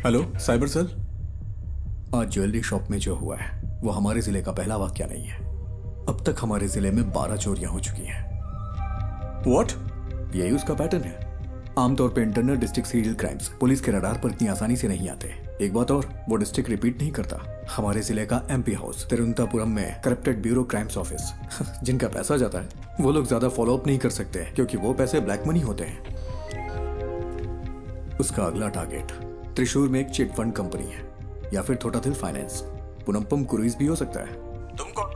Hello cyber cell. आज jewellery shop में जो हुआ है वो हमारे जिले का पहला वाकया नहीं है। अब तक हमारे जिले में 12 चोरियां हो चुकी हैं। व्हाट? यही उसका पैटर्न है। आमतौर पे internal district serial crimes police के रडार पर इतनी आसानी से नहीं आते। एक बात और, वो डिस्ट्रिक्ट रिपीट नहीं करता। हमारे जिले का एमपी हाउस तिरुवनंतपुरम में करप्टेड ब्यूरो क्राइम्स ऑफिस जिनका पैसा जाता है वो लोग ज्यादा फॉलो अप नहीं कर सकते क्योंकि वो पैसे ब्लैक मनी होते हैं। उसका अगला टारगेट त्रिशूर में एक चिट फंड कंपनी है या फिर थोटाथिल फाइनेंस। पुनम्पम क्रूइज भी हो सकता है। तुम कौन?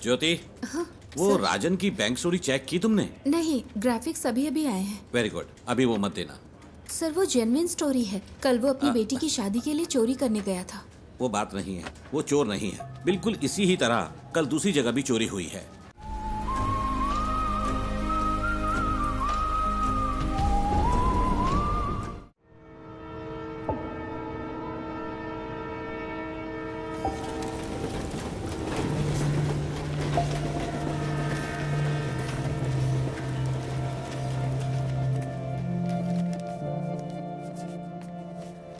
ज्योति, हाँ, वो सर। राजन की बैंक चोरी चेक की तुमने? नहीं, ग्राफिक्स अभी अभी आए हैं। वेरी गुड, अभी वो मत देना। सर वो जेन्युइन स्टोरी है। कल वो अपनी बेटी की शादी के लिए चोरी करने गया था। वो बात नहीं है, वो चोर नहीं है। बिल्कुल इसी ही तरह कल दूसरी जगह भी चोरी हुई है।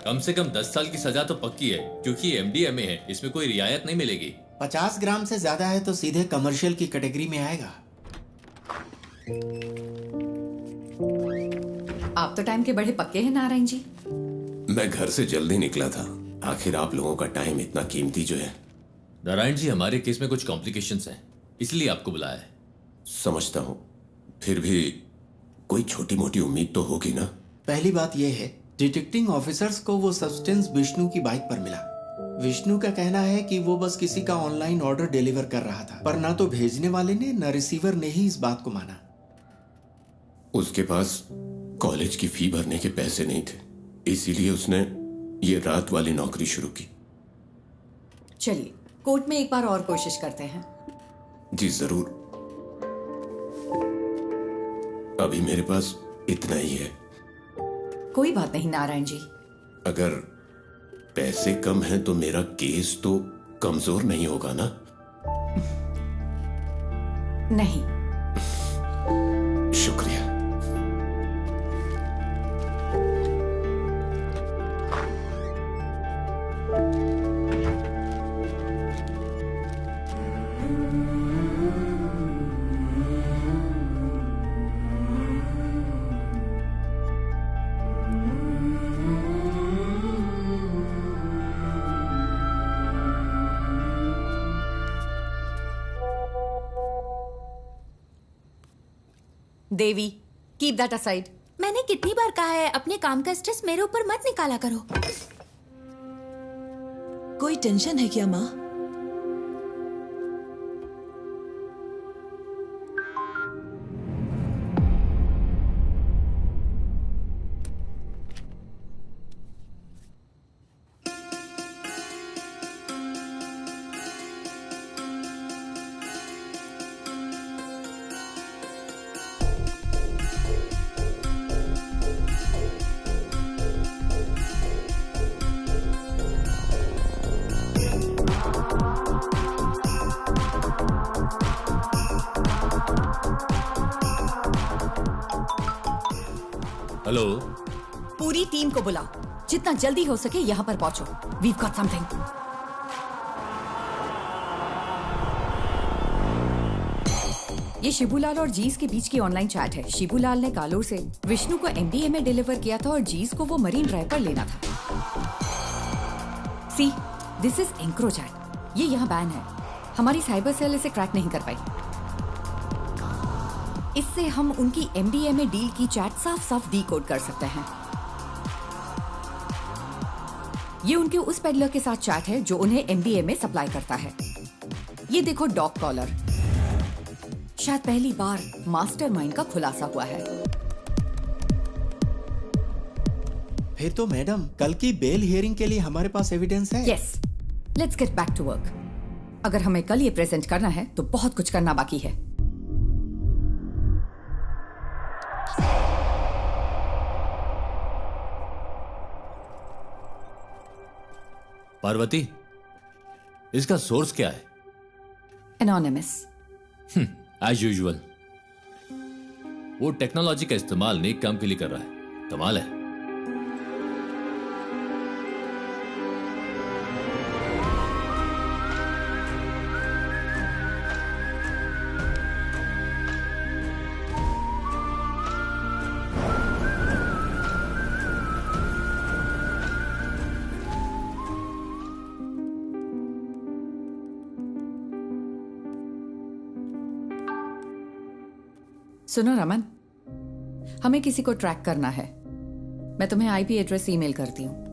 कम से कम 10 साल की सजा तो पक्की है क्योंकि एमडीएमए है, इसमें कोई रियायत नहीं मिलेगी। 50 ग्राम से ज्यादा है तो सीधे कमर्शियल की कैटेगरी में आएगा। आप तो टाइम के बड़े पक्के हैं नारायण जी। मैं घर से जल्दी निकला था। आखिर आप लोगों का टाइम इतना कीमती जो है। नारायण जी, हमारे केस में कुछ कॉम्प्लिकेशंस हैं, इसलिए आपको बुलाया है। समझता हूँ, फिर भी कोई छोटी मोटी उम्मीद तो होगी ना। पहली बात यह है, डिटेक्टिंग ऑफिसर्स को वो सब्सटेंस विष्णु की बाइक पर मिला। विष्णु का कहना है कि वो बस किसी का ऑनलाइन ऑर्डर डिलीवर कर रहा था, पर ना तो भेजने वाले ने न रिसीवर ने ही इस बात को माना। उसके पास कॉलेज की फी भरने के पैसे नहीं थे, इसीलिए उसने ये रात वाली नौकरी शुरू की। चलिए कोर्ट में एक बार और कोशिश करते हैं। जी जरूर। अभी मेरे पास इतना ही है। कोई बात नहीं नारायण जी। अगर पैसे कम हैं तो मेरा केस तो कमजोर नहीं होगा ना? नहीं। शुक्रिया। देवी, कीप दैट असाइड। मैंने कितनी बार कहा है अपने काम का स्ट्रेस मेरे ऊपर मत निकाला करो। कोई टेंशन है क्या माँ? हेलो, पूरी टीम को बुलाओ, जितना जल्दी हो सके यहाँ पर पहुंचो। We've got something. ये शिबूलाल और जीस के बीच की ऑनलाइन चैट है। शिबूलाल ने कालूर से विष्णु को एमडीएमए डिलीवर किया था और जीस को वो मरीन ड्राइव पर लेना था। सी, दिस इज एंक्रोचैट। ये यहाँ बैन है। हमारी साइबर सेल इसे क्रैक नहीं कर पाई। इससे हम उनकी एमडीएमए डील की चैट साफ साफ डीकोड कर सकते हैं। ये उनके उस पेडलर के साथ चैट है जो उन्हें एमडीएमए सप्लाई करता है। ये देखो डॉग कॉलर। शायद पहली बार मास्टरमाइंड का खुलासा हुआ है। फिर तो मैडम, कल की बेल हियरिंग के लिए हमारे पास एविडेंस है। Yes, let's get back to work. अगर हमें कल ये प्रेजेंट करना है तो बहुत कुछ करना बाकी है। पार्वती, इसका सोर्स क्या है? एनोनिमस। As usual. वो टेक्नोलॉजी का इस्तेमाल नेक काम के लिए कर रहा है। कमाल है। सुनो रमन, हमें किसी को ट्रैक करना है। मैं तुम्हें आईपी एड्रेस ईमेल करती हूँ।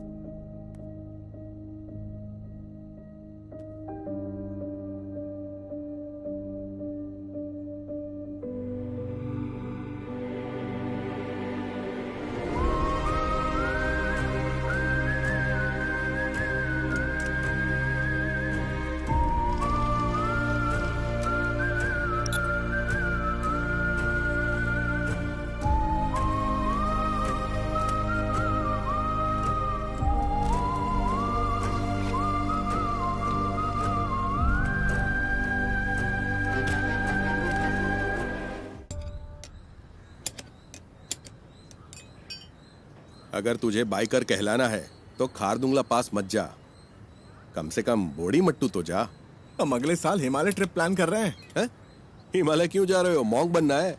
अगर तुझे बाइकर कहलाना है तो खारदुंगला पास मत जा, कम से कम बोड़ी मट्टू तो जा। हम अगले साल हिमालय ट्रिप प्लान कर रहे हैं। हिमालय क्यों जा रहे हो? मॉन्क बनना है?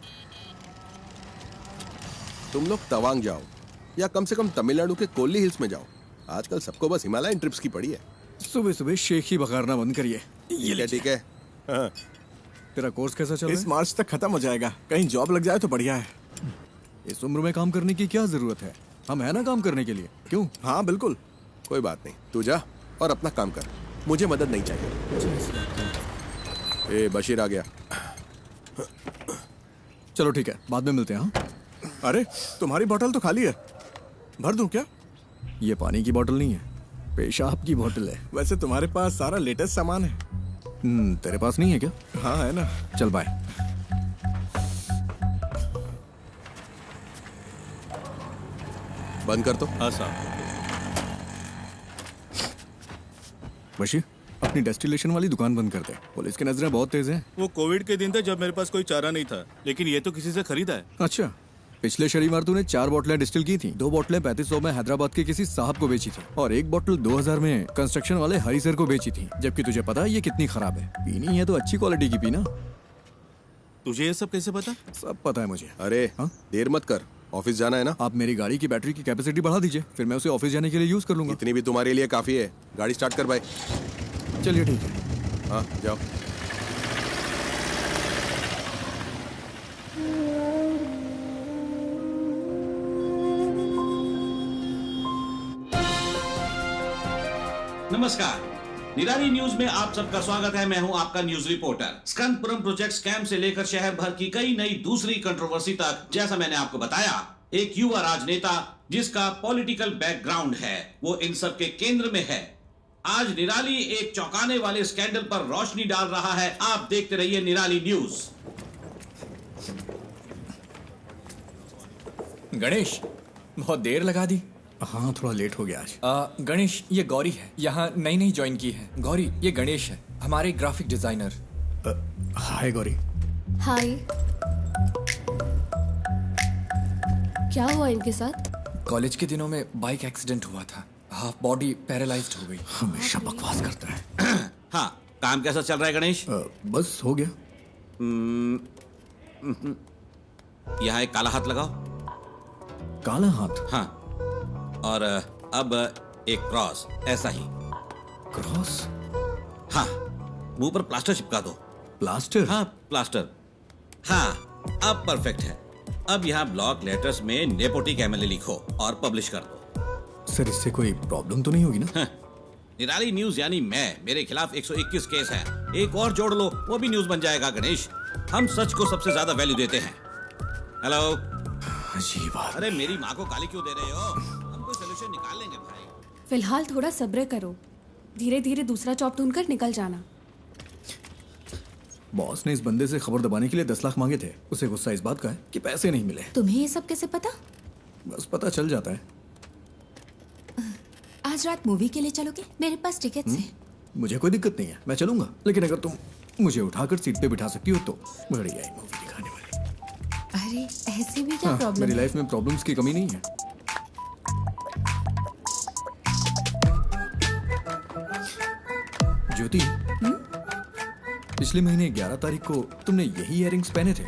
तुम लोग तवांग जाओ या कम से कम तमिलनाडु के कोल्ली हिल्स में जाओ। आजकल सबको बस हिमालयन ट्रिप्स की पड़ी है। सुबह सुबह शेख ही बघारना बंद करिए। ये ठीक है। हाँ। तेरा कोर्स कैसा चल रहा है? इस मार्च तक खत्म हो जाएगा। कहीं जॉब लग जाए तो बढ़िया है। इस उम्र में काम करने की क्या जरूरत है? हम है ना काम करने के लिए। क्यों? हाँ बिल्कुल। कोई बात नहीं, तू जा और अपना काम कर, मुझे मदद नहीं चाहिए। ए बशीर आ गया। चलो ठीक है, बाद में मिलते हैं। हाँ? अरे तुम्हारी बोतल तो खाली है, भर दूं क्या? ये पानी की बोतल नहीं है, पेशाब की बोतल है। वैसे तुम्हारे पास सारा लेटेस्ट सामान है। तेरे पास नहीं है क्या? हाँ है ना। चल बाय। बंद कर तो। हाँ साहब। बशीर, अपनी डेस्टिलेशन वाली दुकान बंद कर दे। पुलिस की नजरें बहुत तेज हैं। वो कोविड के दिन थे जब मेरे पास कोई चारा नहीं था, लेकिन ये तो किसी से खरीदा है। अच्छा, पिछले शनिवार तूने 4 बोतलें डिस्टिल की थी। 2 बोतलें 3500 में हैदराबाद के किसी साहब को बेची थी और 1 बोतल 2000 में कंस्ट्रक्शन वाले हरी सर को बेची थी। जबकि तुझे पता है ये कितनी खराब है। पीनी है तो अच्छी क्वालिटी की पीना। तुझे ये सब कैसे पता? सब पता है मुझे। अरे देर मत कर, ऑफिस जाना है ना। आप मेरी गाड़ी की बैटरी की कैपेसिटी बढ़ा दीजिए, फिर मैं उसे ऑफिस जाने के लिए यूज कर लूंगा। इतनी भी तुम्हारे लिए काफी है। गाड़ी स्टार्ट कर भाई। चलिए ठीक है। हाँ जाओ। नमस्कार, निराली न्यूज में आप सबका स्वागत है। मैं हूं आपका न्यूज रिपोर्टर। स्कंदपुरम प्रोजेक्ट स्कैम से लेकर शहर भर की कई नई दूसरी कंट्रोवर्सी तक, जैसा मैंने आपको बताया, एक युवा राजनेता जिसका पॉलिटिकल बैकग्राउंड है, वो इन सब के केंद्र में है। आज निराली एक चौंकाने वाले स्कैंडल पर रोशनी डाल रहा है। आप देखते रहिए निराली न्यूज। गणेश, बहुत देर लगा दी। हाँ, थोड़ा लेट हो गया आज। गणेश, ये गौरी है, यहाँ नई ज्वाइन की है। गौरी, ये गणेश है, हमारे ग्राफिक डिजाइनर। हाय गौरी। हाय। क्या हुआ इनके साथ? कॉलेज के दिनों में बाइक एक्सीडेंट हुआ था, हाफ बॉडी पैरालाइज्ड हो गई। हमेशा बकवास करता है। हाँ, काम कैसा चल रहा है गणेश? बस हो गया। यहाँ एक काला हाथ लगाओ। काला हाथ? हाँ, और अब एक क्रॉस, ऐसा ही। क्रॉस? हाँ, मुंह पर प्लास्टर चिपका दो। प्लास्टर? हाँ, प्लास्टर। हाँ, अब परफेक्ट है। अब यहाँ ब्लॉक लेटर्स में नेपोटिक एमएलए लिखो और पब्लिश कर दो। सर, इससे कोई प्रॉब्लम तो नहीं होगी ना? निराली न्यूज यानी मेरे खिलाफ 121 केस है। एक और जोड़ लो, वो भी न्यूज बन जाएगा। गणेश, हम सच को सबसे ज्यादा वैल्यू देते हैं। हेलो। अजीब बात। अरे मेरी माँ को गाली क्यों दे रहे हो? हम कोई सलूशन निकाल लेंगे भाई। फिलहाल थोड़ा सब्र करो, धीरे धीरे दूसरा जॉब ढूंढकर निकल जाना। बॉस ने इस बंदे से खबर दबाने के लिए 10 लाख मांगे थे। उसे गुस्सा इस बात का है कि पैसे नहीं मिले। तुम्हें ये सब कैसे पता? बस पता चल जाता है। आज रात मूवी के लिए चलोगे? मेरे पास टिकट्स हैं। मुझे कोई दिक्कत नहीं है, मैं चलूंगा। लेकिन अगर तुम मुझे उठाकर सीट पे बिठा सकती हो तो। बढ़िया मूवी दिखाने वाली। अरे ऐसे भी क्या हाँ, प्रॉब्लम मेरी है? लाइफ में प्रॉब्लम्स की कमी नहीं है। ज्योति, पिछले महीने 11 तारीख को तुमने यही इयररिंग्स पहने थे।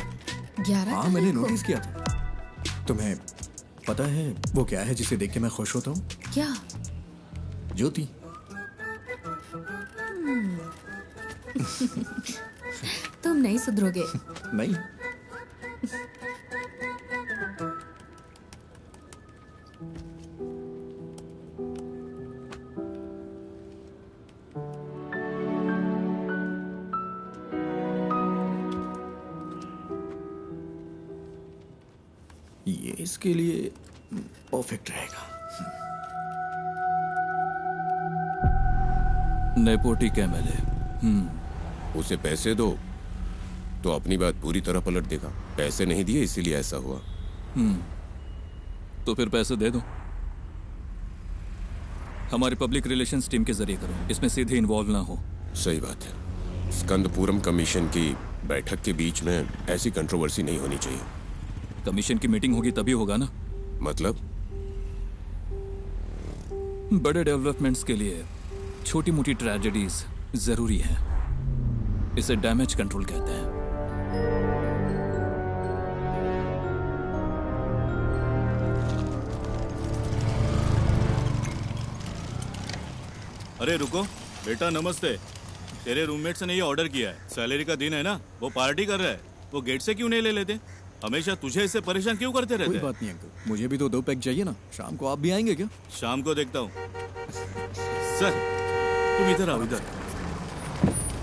11 हाँ, मैंने तारीख को? नोटिस किया था। तुम्हें पता है वो क्या है जिसे देख के मैं खुश होता हूँ? क्या? ज्योति। तुम नहीं सुधरोगे। नहीं। ये इसके लिए परफेक्ट रहेगा। नेपोटिक एमएलए। उसे पैसे दो तो अपनी बात पूरी तरह पलट देगा। पैसे नहीं दिए इसीलिए ऐसा हुआ। तो फिर पैसे दे दो। हमारी पब्लिक रिलेशंस टीम के जरिए करो, इसमें सीधे इन्वॉल्व ना हो। सही बात है। स्कंदपुरम कमीशन की बैठक के बीच में ऐसी कंट्रोवर्सी नहीं होनी चाहिए। कमीशन की मीटिंग होगी तभी होगा ना। मतलब? बड़े डेवलपमेंट्स के लिए छोटी मोटी ट्रेजेडीज जरूरी है। इसे डैमेज कंट्रोल कहते हैं। अरे रुको बेटा, नमस्ते। तेरे रूममेट्स ने ये ऑर्डर किया है। सैलरी का दिन है ना, वो पार्टी कर रहा है। वो गेट से क्यों नहीं ले लेते? हमेशा तुझे इससे परेशान क्यों करते रहते? कोई बात नहीं अंकल, मुझे भी तो 2 पैक चाहिए ना। शाम को आप भी आएंगे क्या? शाम को देखता हूँ। सर तुम इधर आओ, इधर।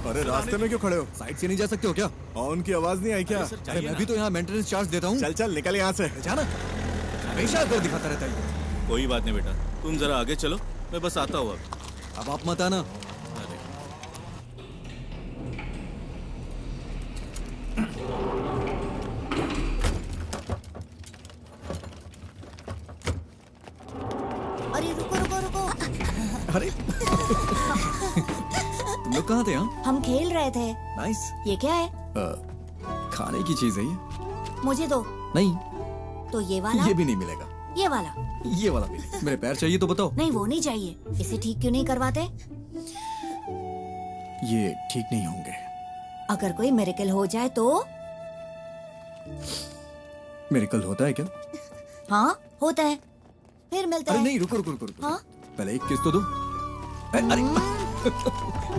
अरे रास्ते में क्यों खड़े हो? साइड से नहीं जा सकते हो क्या? हॉर्न की आवाज नहीं आई क्या? अरे मैं भी तो यहाँ मेंटेनेंस चार्ज देता हूँ। चल चल निकल यहाँ से। जाना हमेशा कर दिखाता रहता है। कोई बात नहीं बेटा, तुम जरा आगे चलो, मैं बस आता हूँ अब आप मत आना। अरे रुको रुको रुको। अरे तुम लोग कहाँ थे? हम खेल रहे थे। नाइस। ये क्या है? खाने की चीज है ये। मुझे दो। नहीं, तो ये वाला? ये भी नहीं मिलेगा। ये वाला? ये वाला भी नहीं। मेरे पैर चाहिए तो बताओ। नहीं वो नहीं चाहिए। इसे ठीक क्यों नहीं करवाते? ये ठीक नहीं होंगे। अगर कोई मिरेकल हो जाए तो? मिरेकल होता है क्या? हाँ होता है। फिर मिलता अरे है। नहीं, रुको रुको रुको रुको। हाँ? पहले एक किस तो दो। अरे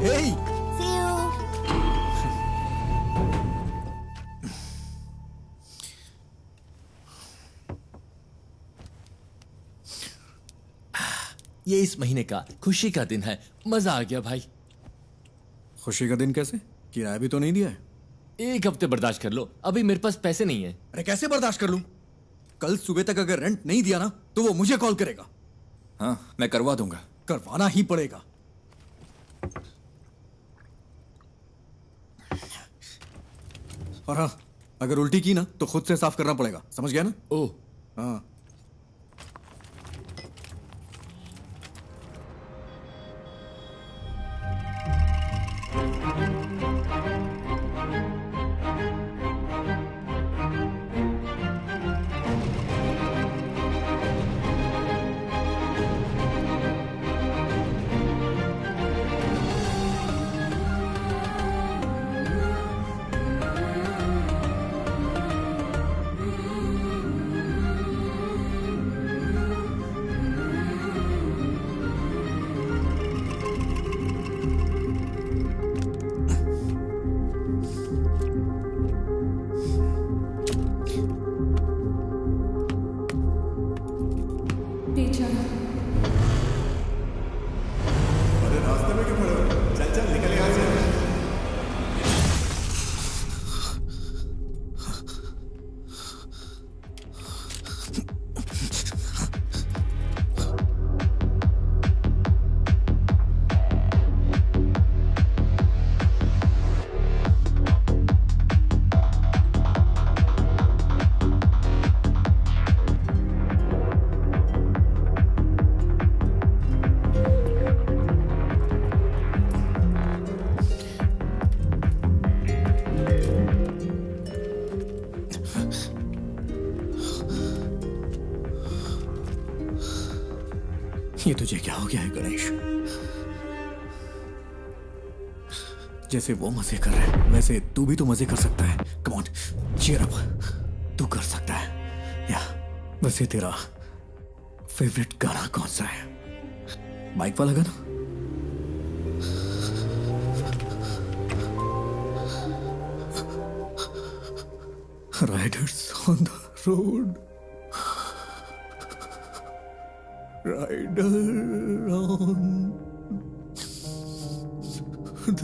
हे See you. ये इस महीने का खुशी का दिन है। मजा आ गया भाई। खुशी का दिन कैसे? किराया भी तो नहीं दिया है। 1 हफ्ते बर्दाश्त कर लो, अभी मेरे पास पैसे नहीं है। अरे कैसे बर्दाश्त कर लूं? कल सुबह तक अगर रेंट नहीं दिया ना तो वो मुझे कॉल करेगा। हाँ मैं करवा दूंगा। करवाना ही पड़ेगा। और हाँ, अगर उल्टी की ना तो खुद से साफ करना पड़ेगा। समझ गया ना? ओह हाँ। ये तुझे क्या हो गया है गणेश? जैसे वो मजे कर रहे हैं वैसे तू भी तो मजे कर सकता है। कम ऑन, चीयर अप, तू कर सकता है। या वैसे तेरा फेवरेट गाना कौन सा है? बाइक वाला गाना? Riders on the road, rider on the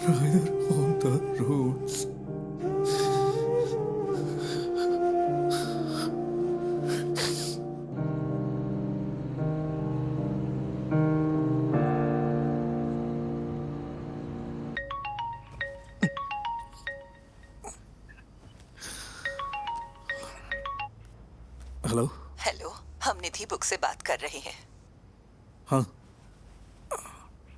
rider on the roads. Hello. Hello, हम निधि बुक से बात कर रहे हैं। हाँ,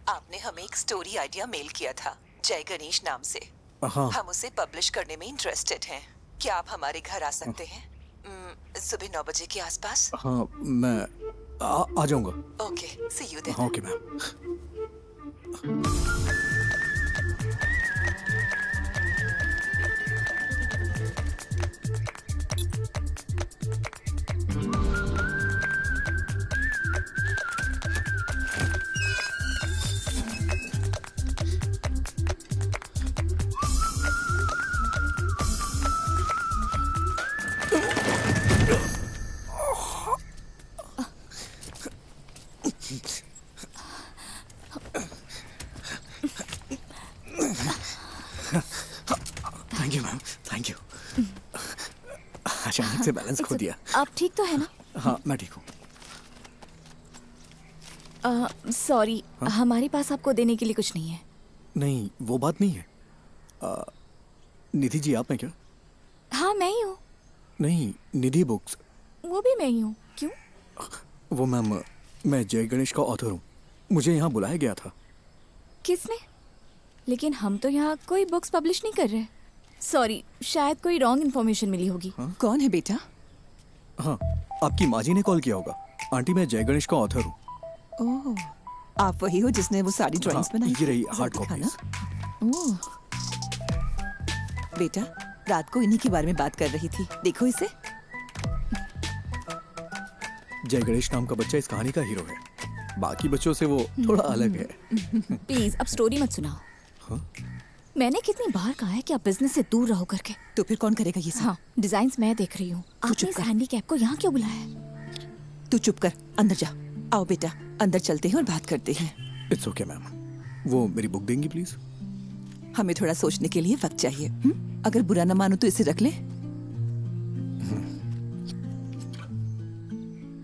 आपने हमें एक स्टोरी आइडिया मेल किया था जय गणेश नाम से। हाँ। हम उसे पब्लिश करने में इंटरेस्टेड हैं। क्या आप हमारे घर आ सकते हैं सुबह 9 बजे के आसपास? हाँ, मैं आ जाऊंगा। Okay, see you then. हाँ, okay ma'am. Thank you ma'am, thank you. अचानक से बैलेंस खो दिया। आप ठीक तो है ना? हाँ, मैं ठीक हूँ। सॉरी, हमारे पास आपको देने के लिए कुछ नहीं है। नहीं, वो बात नहीं है। निधि जी, आप हैं क्या? हाँ, मैं ही हूँ। नहीं, निधि बुक्स। वो भी मैं ही हूँ। क्यों? वो मैम, मैं जय गणेश का ऑथर हूँ। मुझे यहाँ बुलाया गया था। किसने? लेकिन हम तो यहाँ कोई बुक्स पब्लिश नहीं कर रहे। सॉरी, शायद कोई रॉन्ग इन्फॉर्मेशन मिली होगी। कौन है बेटा? हाँ, आपकी माँ जी ने कॉल किया होगा। आंटी, मैं जय गणेश का ऑथर हूँ। ओह, आप वही हो जिसने वो सारी ड्राइंग्स बनाई? ये रही हार्ड कॉपी। ओह, बेटा, रात को इन्हीं के बारे में बात कर रही थी। देखो इसे। जय गणेश नाम का बच्चा इस कहानी का हीरो है। बाकी बच्चों से वो थोड़ा अलग है। प्लीज अब स्टोरी मत सुनाओ। हाँ? मैंने कितनी बार कहा है कि आप बिजनेस से दूर रहो करके। तो फिर कौन करेगा ये सब? हाँ, डिजाइन्स मैं देख रही हूँ। आपने इस हैंडीकैप को यहाँ क्यों बुलाया है? तू चुप कर, अंदर जा। आओ बेटा, अंदर चलते हैं और बात करते हैं। It's okay ma'am. वो मेरी बुक देंगी प्लीज? हमें थोड़ा सोचने के लिए वक्त चाहिए। अगर बुरा न मानो तो इसे रख ले।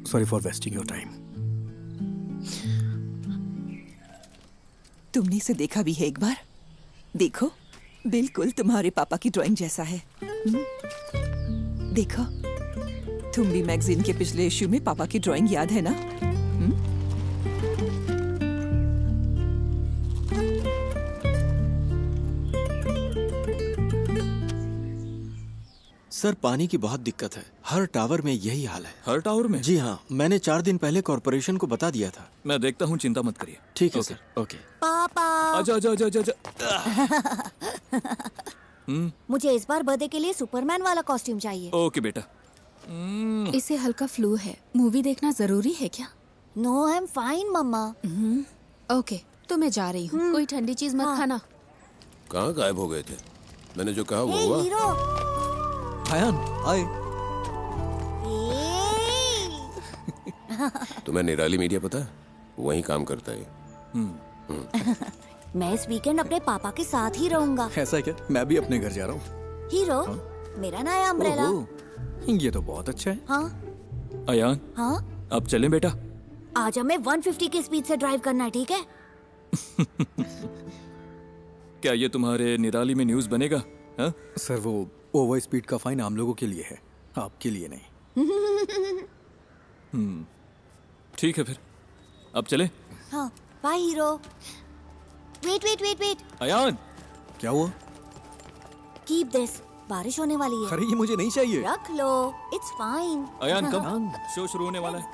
Sorry for wasting your time. तुमने इसे देखा भी है एक बार? देखो, बिल्कुल तुम्हारे पापा की ड्राइंग जैसा है। देखो, तुम भी मैगजीन के पिछले इश्यू में पापा की ड्राइंग याद है ना? सर, पानी की बहुत दिक्कत है। हर टावर में यही हाल है। हर टावर में? जी हाँ, मैंने 4 दिन पहले कॉर्पोरेशन को बता दिया था। मैं देखता हूँ, चिंता मत करिए। ठीक है सर। ओके। पापा, आजा आजा आजा आजा। मुझे इस बार बर्थडे के लिए सुपरमैन वाला कॉस्ट्यूम चाहिए। ओके बेटा। इसे हल्का फ्लू है। मूवी देखना जरूरी है क्या? No, I am fine mamma. Okay, तो मैं जा रही हूँ। कोई ठंडी चीज मत खाना। कहाँ गायब हो गए थे? मैंने जो कहा वो हुआ? हीरो। हायान, हाय। तुम्हें निराली मीडिया पता है? वहीं काम करता है। मैं इस वीकेंड अपने पापा के साथ ही रहूंगा। ऐसा क्या? मैं भी अपने घर जा रहा हूँ। हीरो, मेरा नया अम्ब्रेला। ये तो बहुत अच्छा है। हाँ अयान, हाँ, अब चलें बेटा? आज हमें 150 की स्पीड से ड्राइव करना है, ठीक है? क्या ये तुम्हारे निराली में न्यूज़ बनेगा? हाँ? सर, वो ओवर स्पीड का फाइन आम लोगों के लिए है, आपके लिए नहीं। ठीक है फिर, अब चले? हाँ, bye hero. Wait wait wait wait. Ayaan, क्या हुआ? कीप दिस, बारिश होने वाली है। अरे, ये मुझे नहीं चाहिए। रख लो, इट्स फाइन। अयान कब शो शुरू होने वाला है?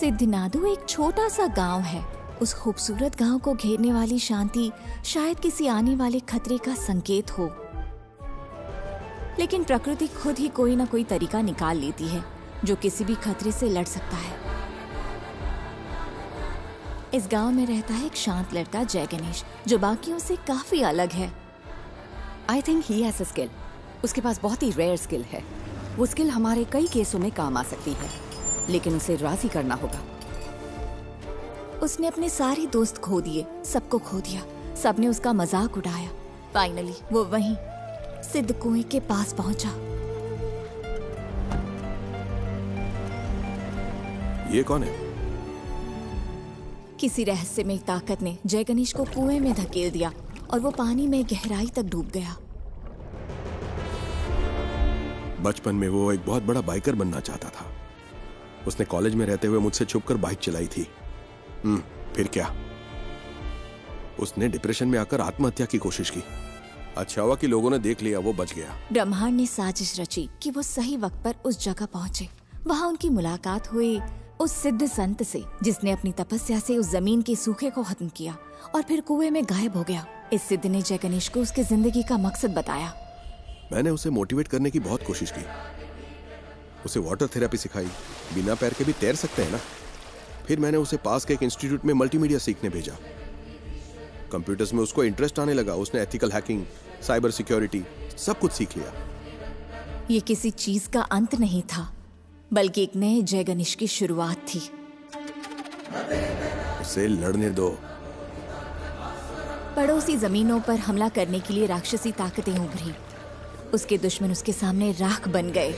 सिद्धनादु एक छोटा सा गांव है। उस खूबसूरत गांव को घेरने वाली शांति शायद किसी आने वाले खतरे का संकेत हो, लेकिन प्रकृति खुद ही कोई ना कोई तरीका निकाल लेती है जो किसी भी खतरे से लड़ सकता है। इस गांव में रहता है एक शांत लड़का जय गणेश, जो बाकियों से काफी अलग है। I think he has a skill. उसके पास बहुत ही रेयर स्किल है। वो स्किल हमारे कई केसों में काम आ सकती है, लेकिन उसे राजी करना होगा। उसने अपने सारे दोस्त खो दिए, सबको खो दिया, सबने उसका मजाक उड़ाया। फाइनली वो वहीं सिद्ध कुएं के पास पहुंचा। ये कौन है? किसी रहस्यमय ताकत ने जय गणेश को कुएं में धकेल दिया और वो पानी में गहराई तक डूब गया। बचपन में वो एक बहुत बड़ा बाइकर बनना चाहता था। उसने कॉलेज में रहते हुए मुझसे छुपकर बाइक चलाई थी। फिर क्या? उसने डिप्रेशन में आकर आत्महत्या की कोशिश की। अच्छा हुआ कि लोगों ने देख लिया, वो बच गया। ब्रह्मांड ने साजिश रची कि वो सही वक्त पर उस जगह पहुंचे। वहाँ उनकी मुलाकात हुई उस सिद्ध संत से, जिसने अपनी तपस्या से उस जमीन के सूखे को खत्म किया और फिर कुएं में गायब हो गया। इस सिद्ध ने जय गणेश को उसकी जिंदगी का मकसद बताया। मैंने उसे मोटिवेट करने की बहुत कोशिश की। उसे वाटर थेरेपी सिखाई। बिना पैर के भी तैर सकते हैं ना। फिर मैंने उसे पास के एक इंस्टीट्यूट में मल्टीमीडिया सीखने भेजा। कंप्यूटर्स में उसको इंटरेस्ट आने लगा। उसने एथिकल हैकिंग, साइबर सिक्योरिटी सब कुछ सीख लिया। ये किसी चीज का अंत नहीं था, बल्कि एक नए जय गणेश की शुरुआत थी। उसे लड़ने दो। पड़ोसी जमीनों पर हमला करने के लिए राक्षसी ताकतें उभरी। उसके दुश्मन उसके सामने राख बन गए।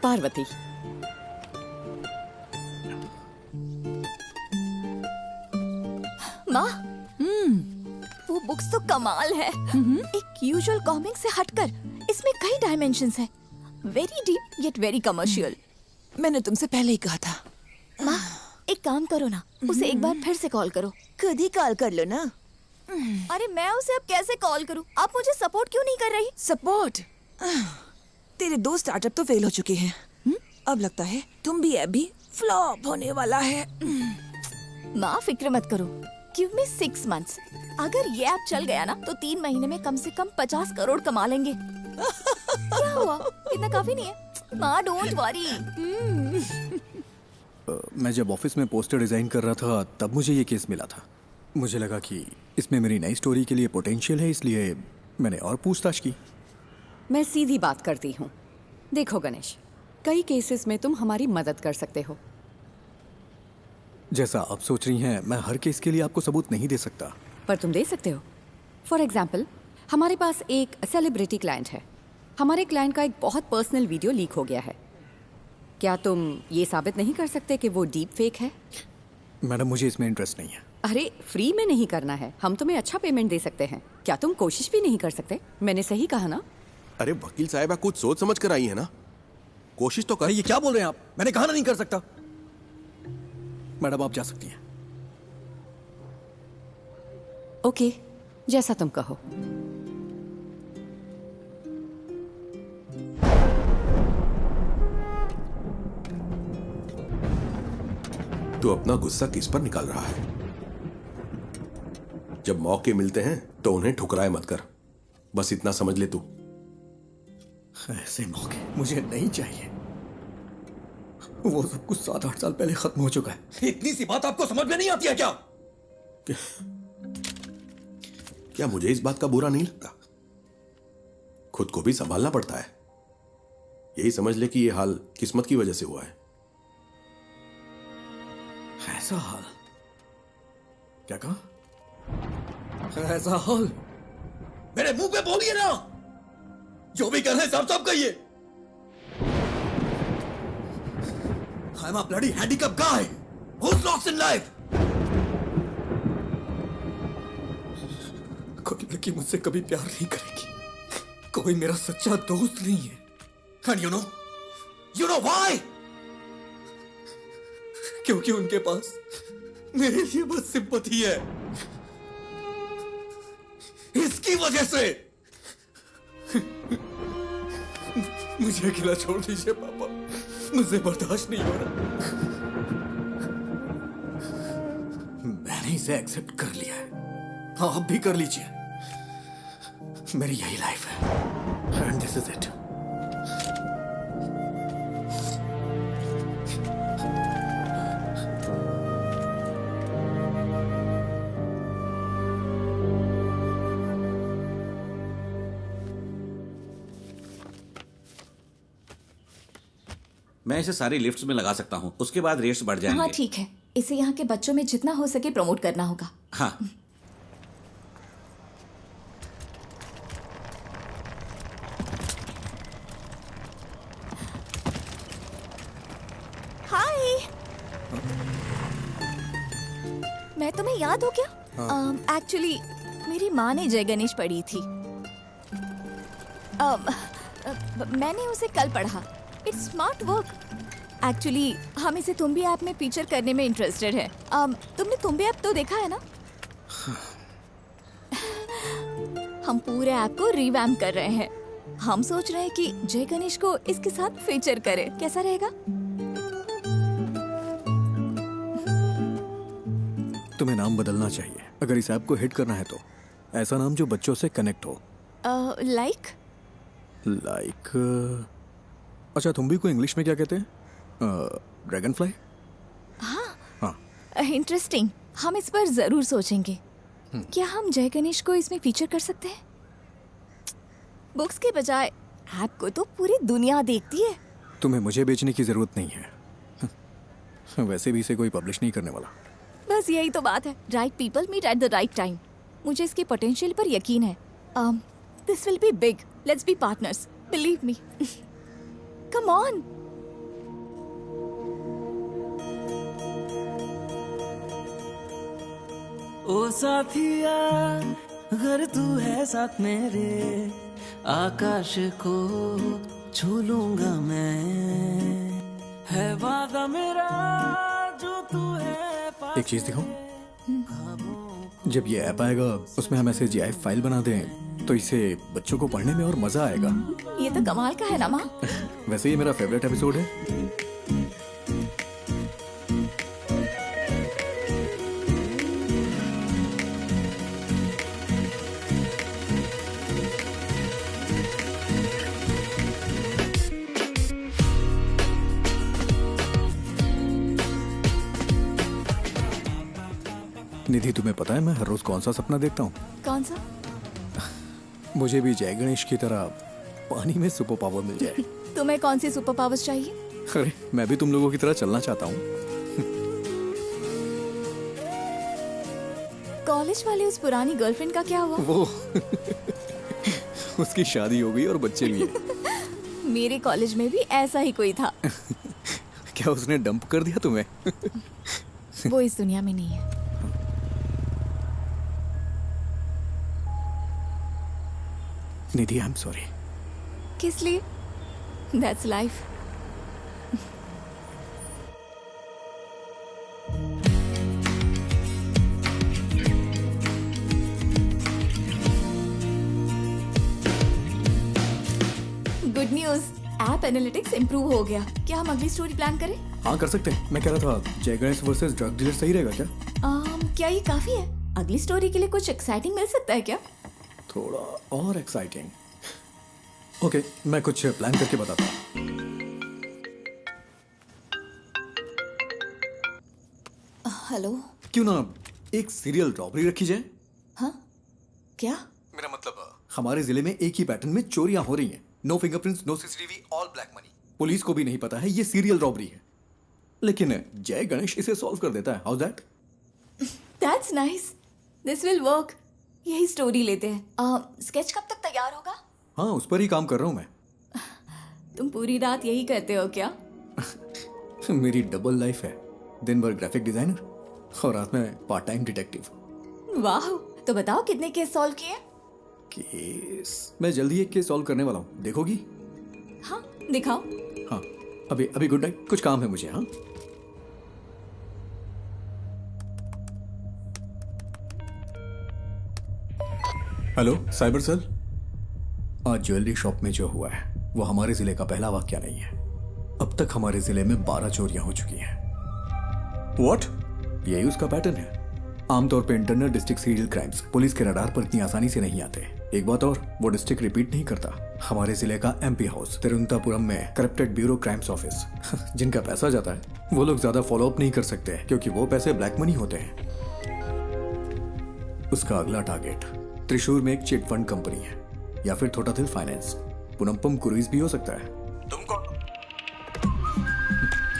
पार्वती, माँ, वो बुक्स तो कमाल है। एक यूजुअल कॉमिक से हटकर इसमें कई डायमेंशंस हैं। Very deep yet very commercial. मैंने तुमसे पहले ही कहा था। माँ, एक काम करो ना, उसे एक बार फिर से कॉल करो। खुद ही कॉल कर लो ना। अरे मैं उसे अब कैसे कॉल करूँ? आप मुझे सपोर्ट क्यों नहीं कर रही? सपोर्ट? तेरे दो स्टार्टअप तो फेल हो चुके हैं। अब लगता है तुम भी ऐप भी फ्लॉप होने वाला है। माँ फिक्र मत करो, गिव मी 6 months। अगर ये ऐप चल गया ना तो 3 महीने में कम से कम 50 करोड़ कमा लेंगे। क्या हुआ? इतना काफी नहीं है? माँ डोंट वरी। मैं जब ऑफिस में पोस्टर डिजाइन कर रहा था तब मुझे ये केस मिला था। मुझे लगा कि इसमें मेरी नई स्टोरी के लिए पोटेंशियल है, इसलिए मैंने और पूछताछ की। मैं सीधी बात करती हूँ। देखो गणेश, कई केसेस में तुम हमारी मदद कर सकते हो। जैसा आप सोच रही हैं, मैं हर केस के लिए आपको सबूत नहीं दे सकता। पर तुम दे सकते हो। फॉर एग्जाम्पल, हमारे पास एक सेलिब्रिटी क्लाइंट है। हमारे क्लाइंट का एक बहुत पर्सनल वीडियो लीक हो गया है। क्या तुम ये साबित नहीं कर सकते कि वो डीप फेक है? मैडम, मुझे इसमें इंटरेस्ट नहीं है। अरे फ्री में नहीं करना है, हम तुम्हें अच्छा पेमेंट दे सकते हैं। क्या तुम कोशिश भी नहीं कर सकते? मैंने सही कहा ना? अरे वकील साहब, कुछ सोच समझ कर आई है ना। कोशिश तो कर। ये क्या बोल रहे हैं आप? मैंने कहा ना नहीं कर सकता। मैडम आप जा सकती हैं। ओके, जैसा तुम कहो। तू अपना गुस्सा किस पर निकाल रहा है? जब मौके मिलते हैं तो उन्हें ठुकराए मत कर। बस इतना समझ ले तू। ऐसे मौके मुझे नहीं चाहिए। वो सब कुछ 7-8 साल पहले खत्म हो चुका है। इतनी सी बात आपको समझ में नहीं आती है क्या? क्या मुझे इस बात का बुरा नहीं लगता? खुद को भी संभालना पड़ता है। यही समझ ले कि ये हाल किस्मत की वजह से हुआ है। ऐसा हाल? क्या कहा? ऐसा हाल? मेरे मुंह पे बोलिए ना। जो भी कर रहे हैं साफ साफ कहिए। I'm a bloody handicapped guy who's lost in life. कोई लड़की मुझसे कभी प्यार नहीं करेगी। कोई मेरा सच्चा दोस्त नहीं है। And you know why? क्योंकि उनके पास मेरे लिए बस सिंपैथी है। इसकी वजह से मुझे अकेला छोड़ दीजिए पापा, मुझे बर्दाश्त नहीं हो रहा। मैंने इसे एक्सेप्ट कर लिया है, आप भी कर लीजिए। मेरी यही लाइफ है एंड दिस इज इट। मैं इसे सारी लिफ्ट्स में लगा सकता हूँ, उसके बाद रेट्स बढ़ जाएंगे। हाँ ठीक है, इसे यहाँ के बच्चों में जितना हो सके प्रमोट करना होगा। हाँ। हाय, मैं तुम्हें याद हो क्या? एक्चुअली मेरी माँ ने जय गणेश पढ़ी थी। मैंने उसे कल पढ़ा। It's smart work. एक्चुअली हम इसे तुम्बी ऐप में फीचर करने में इंटरेस्टेड है। तुमने तुम्बी ऐप तो देखा है ना? हम पूरे ऐप को रिवैम्प कर रहे हैं। हम सोच रहे हैं कि जय गणेश को इसके साथ फीचर करें, कैसा रहेगा? तुम्हें नाम बदलना चाहिए अगर इस ऐप को हिट करना है तो। ऐसा नाम जो बच्चों से कनेक्ट हो। लाइक अच्छा, तुम भी को इंग्लिश में क्या कहते हैं? Dragon fly? हाँ, इंटरेस्टिंग। हम इस पर जरूर सोचेंगे। क्या हम जय गणेश को इसमें फीचर कर सकते हैं? बुक्स के बजाय ऐप को तो पूरी दुनिया देखती है। तुम्हें मुझे बेचने की जरूरत नहीं है। वैसे भी इसे कोई पब्लिश नहीं करने वाला। बस यही तो बात है। Right people meet at the right time. मुझे इसके पोटेंशियल पर यकीन है। This will be big. Let's be partners, believe me. Come on. ओ साथिया, अगर तू है साथ मेरे, आकाश को छू लूंगा मैं। है वादा मेरा जो तू है। एक चीज दिखाऊं? जब ये ऐप आएगा उसमें हम ऐसे GIF फाइल बना दें तो इसे बच्चों को पढ़ने में और मजा आएगा। ये तो कमाल का है ना माँ। वैसे ये मेरा फेवरेट एपिसोड है। निधि, तुम्हें पता है मैं हर रोज कौन सा सपना देखता हूँ? कौन सा? मुझे भी जय गणेश की तरह पानी में सुपर पावर मिल जाए। तुम्हें कौन सी सुपर पावर्स चाहिए? अरे मैं भी तुम लोगों की तरह चलना चाहता हूँ। कॉलेज वाले उस पुरानी गर्लफ्रेंड का क्या हुआ? वो उसकी शादी हो गई और बच्चे भी हैं। मेरे कॉलेज में भी ऐसा ही कोई था। क्या उसने डंप कर दिया तुम्हें? वो इस दुनिया में नहीं है। निधि, आई एम सॉरी। किस लिए? That's life. Good news, app analytics improve हो गया। क्या हम अगली स्टोरी प्लान करें? हाँ कर सकते हैं। मैं कह रहा था जय गणेश वर्सेस ड्रग डीलर सही रहेगा क्या? क्या ये काफी है? अगली स्टोरी के लिए कुछ एक्साइटिंग मिल सकता है क्या? थोड़ा और एक्साइटिंग। ओके, मैं कुछ प्लान करके बताता हूँ। हेलो। क्यों ना एक सीरियल रॉबरी रखी जाए? हाँ? क्या? मेरा मतलब हमारे जिले में एक ही पैटर्न में चोरियां हो रही हैं। No fingerprints, no CCTV, all black money. Police को भी नहीं पता है ये सीरियल रॉबरी है, लेकिन जय गणेश इसे सॉल्व कर देता है। How that? That's nice. This will work. यही स्टोरी लेते हैं। स्केच कब तक तैयार होगा? हाँ, उस पर ही काम कर रहा हूँ मैं। तुम पूरी रात यही करते हो क्या? मेरी डबल लाइफ है। दिन भर ग्राफिक डिजाइनर और रात में पार्ट टाइम डिटेक्टिव। वाह, तो बताओ कितने केस सॉल्व किए? केस मैं जल्दी एक केस सॉल्व करने वाला हूँ, देखोगी? हाँ दिखाओ। हाँ अभी अभी गुड नाइट, कुछ काम है मुझे। हाँ हेलो साइबर सेल। आज ज्वेलरी शॉप में जो हुआ है वो हमारे जिले का पहला वाकया नहीं है। अब तक हमारे जिले में 12 चोरियां हो चुकी हैं। व्हाट? यही उसका पैटर्न है। आमतौर पे internal district serial crimes police के रडार पर इतनी आसानी से नहीं आते। एक बात और, वो डिस्ट्रिक्ट रिपीट नहीं करता। हमारे जिले का एमपी हाउस तिरुवनंतपुरम में करप्टेड ब्यूरो क्राइम्स ऑफिस जिनका पैसा जाता है वो लोग ज्यादा फॉलो अप नहीं कर सकते क्योंकि वो पैसे ब्लैक मनी होते हैं। उसका अगला टारगेट त्रिशूर में एक चिट फंड कंपनी है या फिर थोटाथिल फाइनेंस, पुनम्पम क्रूइज भी हो सकता है।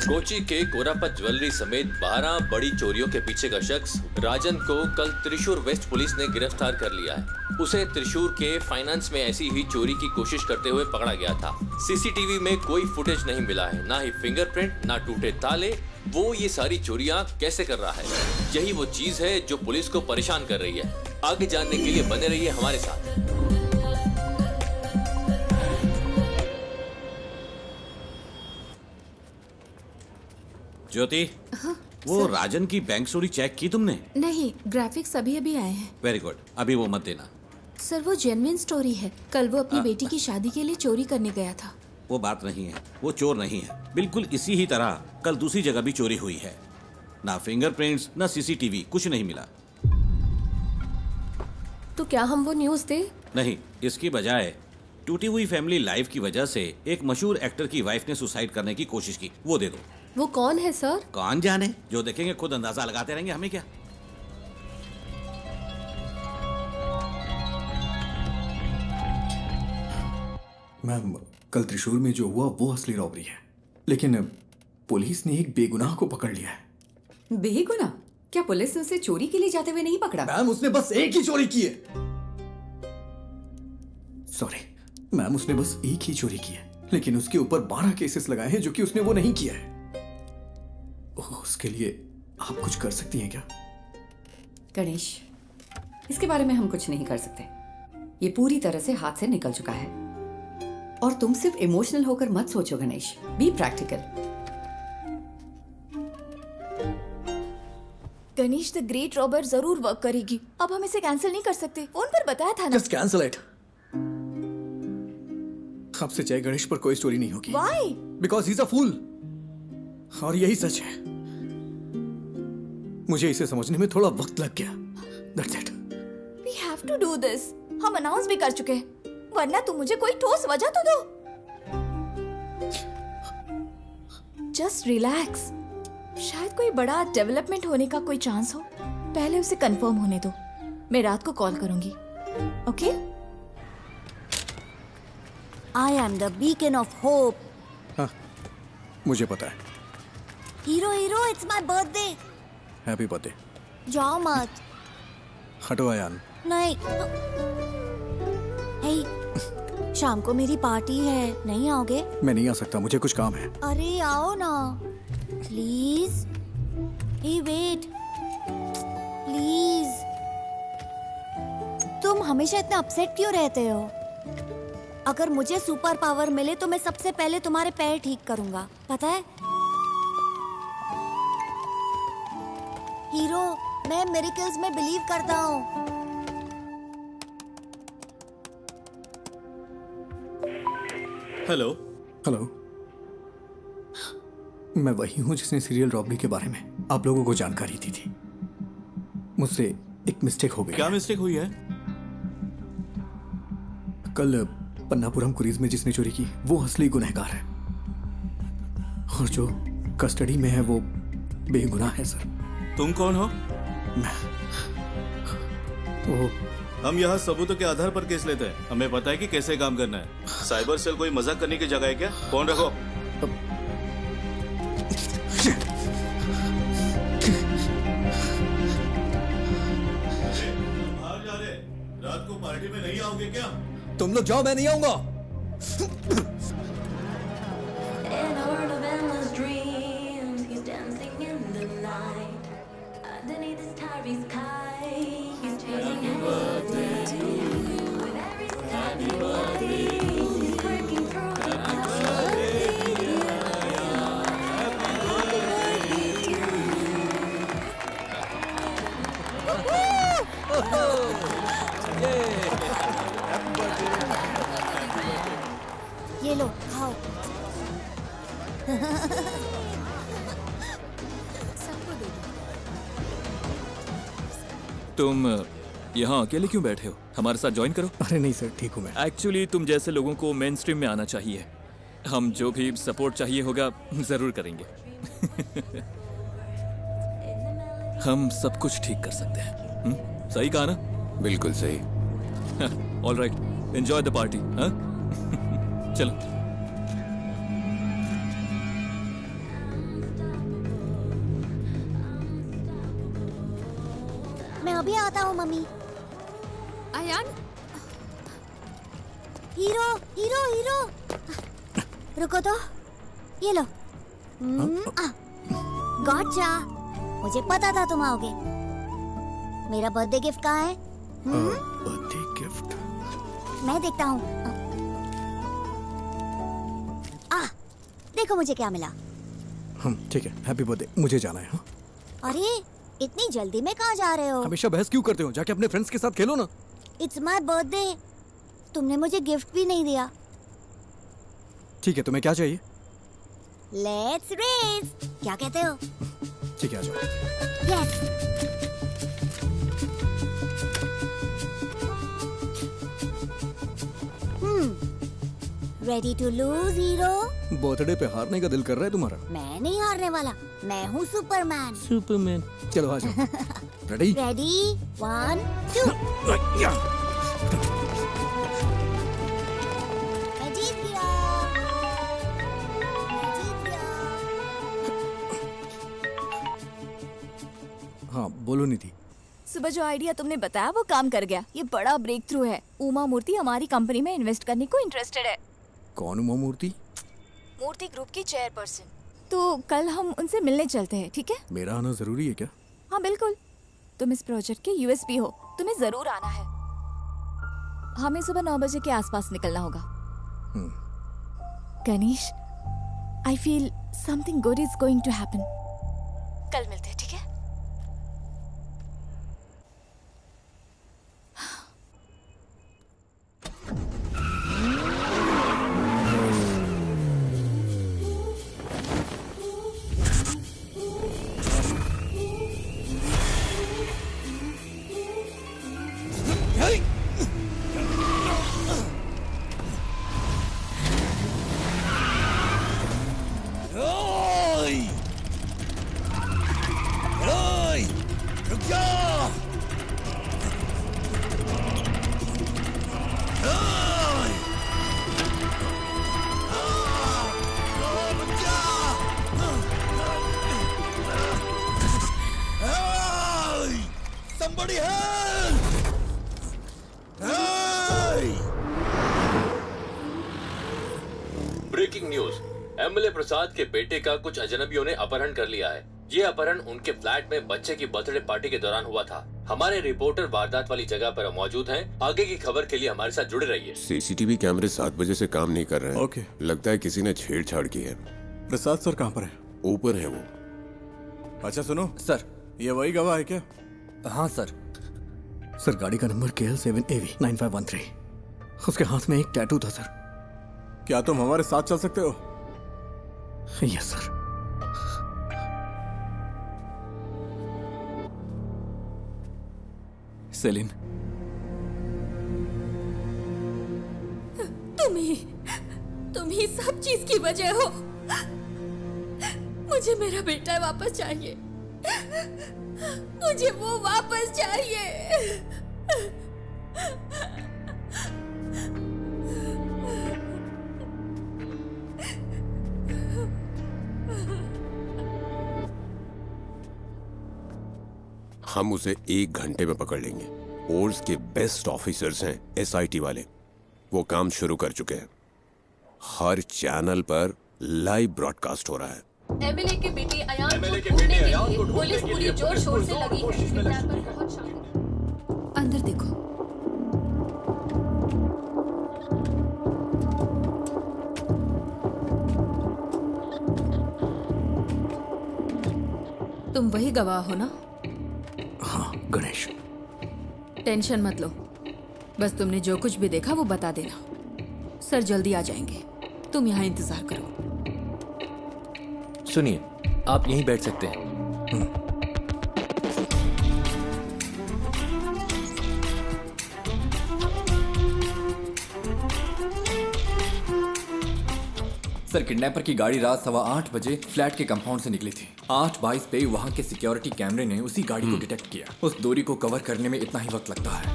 कोची के कोरापत ज्वेलरी समेत 12 बड़ी चोरियों के पीछे का शख्स राजन को कल त्रिशूर वेस्ट पुलिस ने गिरफ्तार कर लिया है। उसे त्रिशूर के फाइनेंस में ऐसी ही चोरी की कोशिश करते हुए पकड़ा गया था। सीसीटीवी में कोई फुटेज नहीं मिला है, ना ही फिंगरप्रिंट, ना टूटे ताले। वो ये सारी चोरियां कैसे कर रहा है, यही वो चीज है जो पुलिस को परेशान कर रही है। आगे जानने के लिए बने रहिए हमारे साथ। ज्योति, वो राजन की बैंक चोरी चेक की तुमने? नहीं, ग्राफिक्स अभी अभी आए हैं। वेरी गुड, अभी वो मत देना। सर वो जेन्युइन स्टोरी है। कल वो अपनी बेटी की शादी के लिए चोरी करने गया था। वो बात नहीं है, वो चोर नहीं है। बिल्कुल इसी ही तरह कल दूसरी जगह भी चोरी हुई है। ना फिंगरप्रिंट्स, ना सीसीटीवी, कुछ नहीं मिला। तो क्या हम वो न्यूज़ दे? नहीं, इसकी बजाय टूटी हुई फैमिली लाइफ की वजह से एक मशहूर एक्टर की वाइफ ने सुसाइड करने की कोशिश की, वो दे दो। वो कौन है सर? कौन जाने, जो देखेंगे खुद अंदाजा लगाते रहेंगे, हमें क्या। मैम, कल त्रिशूर में जो हुआ वो असली रॉबरी है, लेकिन पुलिस ने एक बेगुनाह को पकड़ लिया है। बेगुनाह? क्या पुलिस ने उसे चोरी के लिए जाते हुए नहीं पकड़ा? मैम, उसने बस एक ही चोरी की है। सॉरी मैम, उसने बस एक ही चोरी की है, लेकिन उसके ऊपर 12 केसेस लगाए हैं जो कि उसने वो नहीं किया है। उसके लिए आप कुछ कर सकती हैं क्या? गणेश, इसके बारे में हम कुछ नहीं कर सकते। ये पूरी तरह से हाथ से निकल चुका है। और तुम सिर्फ इमोशनल होकर मत सोचो Ganesh, be practical. Ganesh the great robber जरूर वर्क करेगी। अब हम इसे कैंसिल नहीं कर सकते, फोन पर बताया था ना। Just cancel it. आपसे जय गणेश पर कोई स्टोरी नहीं होगी। Why? Because he's a fool। और यही सच है। मुझे इसे समझने में थोड़ा वक्त लग गया। That's it। We have to do this। हम अनाउंस भी कर चुके हैं, वरना तुम मुझे कोई ठोस वजह तो दो। Just relax। शायद कोई बड़ा डेवलपमेंट होने का कोई चांस हो। पहले उसे कंफर्म होने दो। मैं रात को कॉल करूंगी। Okay? I am the beacon of hope। हाँ, मुझे पता है। Hero hero, it's my birthday। Happy birthday. जाओ मत। हटो आयान। नहीं। हे, शाम को मेरी पार्टी है, नहीं आओगे? मैं नहीं आ सकता, मुझे कुछ काम है। अरे आओ ना प्लीज। Hey wait please. तुम हमेशा इतना अपसेट क्यों रहते हो? अगर मुझे सुपर पावर मिले तो मैं सबसे पहले तुम्हारे पैर ठीक करूंगा, पता है? हीरो, मैं मिरेकल्स में बिलीव करता हूँ। हेलो। हेलो, मैं वही हूँ जिसने सीरियल रॉबरी के बारे में आप लोगों को जानकारी दी थी। मुझसे एक मिस्टेक हो गई। क्या मिस्टेक हुई है? कल पन्नापुरम क्रूइज में जिसने चोरी की वो असली गुनहगार है, और जो कस्टडी में है वो बेगुनाह है सर। तुम कौन हो? वो हम यहाँ सबूतों के आधार पर केस लेते हैं। हमें पता है कि कैसे काम करना है। साइबर सेल कोई मजाक करने की जगह है क्या? फोन रखो। बाहर जा रहे, रात को पार्टी में नहीं आओगे क्या? तुम लोग जाओ, मैं नहीं आऊंगा। सबको दे दो। तुम यहाँ अकेले क्यों बैठे हो? हमारे साथ ज्वाइन करो। अरे नहीं सर, ठीक हूँ मैं। एक्चुअली तुम जैसे लोगों को मेन स्ट्रीम में आना चाहिए। हम जो भी सपोर्ट चाहिए होगा जरूर करेंगे। हम सब कुछ ठीक कर सकते हैं। सही कहा ना? बिल्कुल सही। All right, enjoy the party. हाँ चलो। मैं अभी आता हूँ mummy. Ayaan, hero hero hero, रुको तो, ये लो। गॉटचा, मुझे पता था तुम आओगे। मेरा बर्थडे गिफ्ट कहाँ है? बर्थडे गिफ्ट मैं देखता हूँ। देखो मुझे क्या मिला। ठीक है, हैप्पी बर्थडे। मुझे जाना है। हाँ? अरे इतनी जल्दी में कहाँ जा रहे हो? हमेशा बहस क्यों करते हो? जाके अपने फ्रेंड्स के साथ खेलो ना। इट्स माय बर्थडे, तुमने मुझे गिफ्ट भी नहीं दिया। ठीक है, तुम्हें क्या चाहिए? लेट्स रेस, क्या कहते हो? ठीक है, आ जाओ। Yes. Ready to lose hero? Birthday पे हारने का दिल कर रहा है तुम्हारा? मैं नहीं हारने वाला, मैं हूँ सुपरमैन। सुपरमैन, चलो आ जाओ। रेडी? रेडी, 1 2। मैं जीत गया। हाँ बोलो निधि। सुबह जो आइडिया तुमने बताया वो काम कर गया। ये बड़ा ब्रेक थ्रू है। उमा मूर्ति हमारी कंपनी में इन्वेस्ट करने को इंटरेस्टेड है। कौन उमा मूर्ति? मूर्ति ग्रुप की चेयरपर्सन। तो कल हम उनसे मिलने चलते हैं, ठीक है? मेरा आना जरूरी है क्या? हाँ बिल्कुल, तुम इस प्रोजेक्ट के यूएसपी हो, तुम्हें जरूर आना है। हमें सुबह 9 बजे के आसपास निकलना होगा। Ganesh, I feel something good is going to happen. कल मिलते हैं, ठीक है? ब्रेकिंग न्यूज, एमएलए प्रसाद के बेटे का कुछ अजनबियों ने अपहरण कर लिया है। ये अपहरण उनके फ्लैट में बच्चे की बर्थडे पार्टी के दौरान हुआ था। हमारे रिपोर्टर वारदात वाली जगह पर मौजूद हैं। आगे की खबर के लिए हमारे साथ जुड़े रहिए। सीसीटीवी कैमरे 7 बजे से काम नहीं कर रहे हैं। ओके। लगता है किसी ने छेड़छाड़ की है। प्रसाद सर कहाँ पर है? ऊपर है वो। अच्छा सुनो सर, ये वही गवाह है क्या? हाँ सर। सर गाड़ी का नंबर KL7AV9513। उसके हाथ में एक टैटू था सर। क्या तुम हमारे साथ चल सकते हो? Yes sir. सेलिन, तुम ही सब चीज की वजह हो। मुझे मेरा बेटा वापस चाहिए। मुझे वो वापस चाहिए। हम उसे 1 घंटे में पकड़ लेंगे। फोर्स के बेस्ट ऑफिसर्स हैं SIT वाले। वो काम शुरू कर चुके हैं। हर चैनल पर लाइव ब्रॉडकास्ट हो रहा है। एमएलए के बेटे अयान को ढूंढने के लिए पुलिस पूरी जोर शोर से लगी है। अंदर देखो। तुम वही गवाह हो ना? हाँ गणेश। टेंशन मत लो, बस तुमने जो कुछ भी देखा वो बता देना। सर जल्दी आ जाएंगे, तुम यहाँ इंतजार करो। सुनिए, आप यहीं बैठ सकते हैं। सर, किडनैपर की गाड़ी रात 8:15 बजे फ्लैट के कंपाउंड से निकली थी। 8:22 पे वहां के सिक्योरिटी कैमरे ने उसी गाड़ी को डिटेक्ट किया। उस दूरी को कवर करने में इतना ही वक्त लगता है।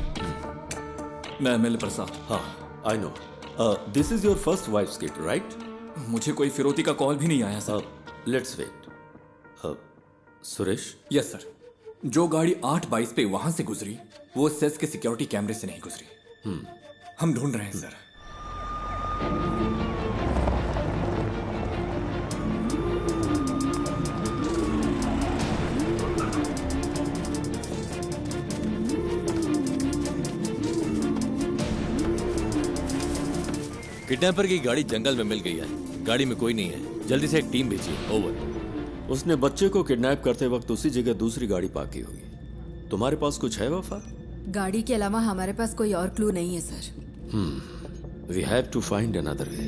मैं एमएल प्रसाद। हाँ, I know. This is your first wife's kid, right? मुझे कोई फिरौती का कॉल भी नहीं आया sir. Let's wait. Suresh? Yes sir. जो गाड़ी 8:22 पे वहां से गुजरी वो सेस के सिक्योरिटी कैमरे से नहीं गुजरी। हम ढूंढ रहे हैं सर। किडनैपर की गाड़ी जंगल में मिल गई है। गाड़ी में कोई नहीं है। जल्दी से एक टीम भेजिए। ओवर। उसने बच्चे को किडनैप करते वक्त उसी जगह दूसरी गाड़ी पार्क की होगी। तुम्हारे पास कुछ है वफा? गाड़ी के अलावा हमारे पास कोई और क्लू नहीं है sir. We have to find another way.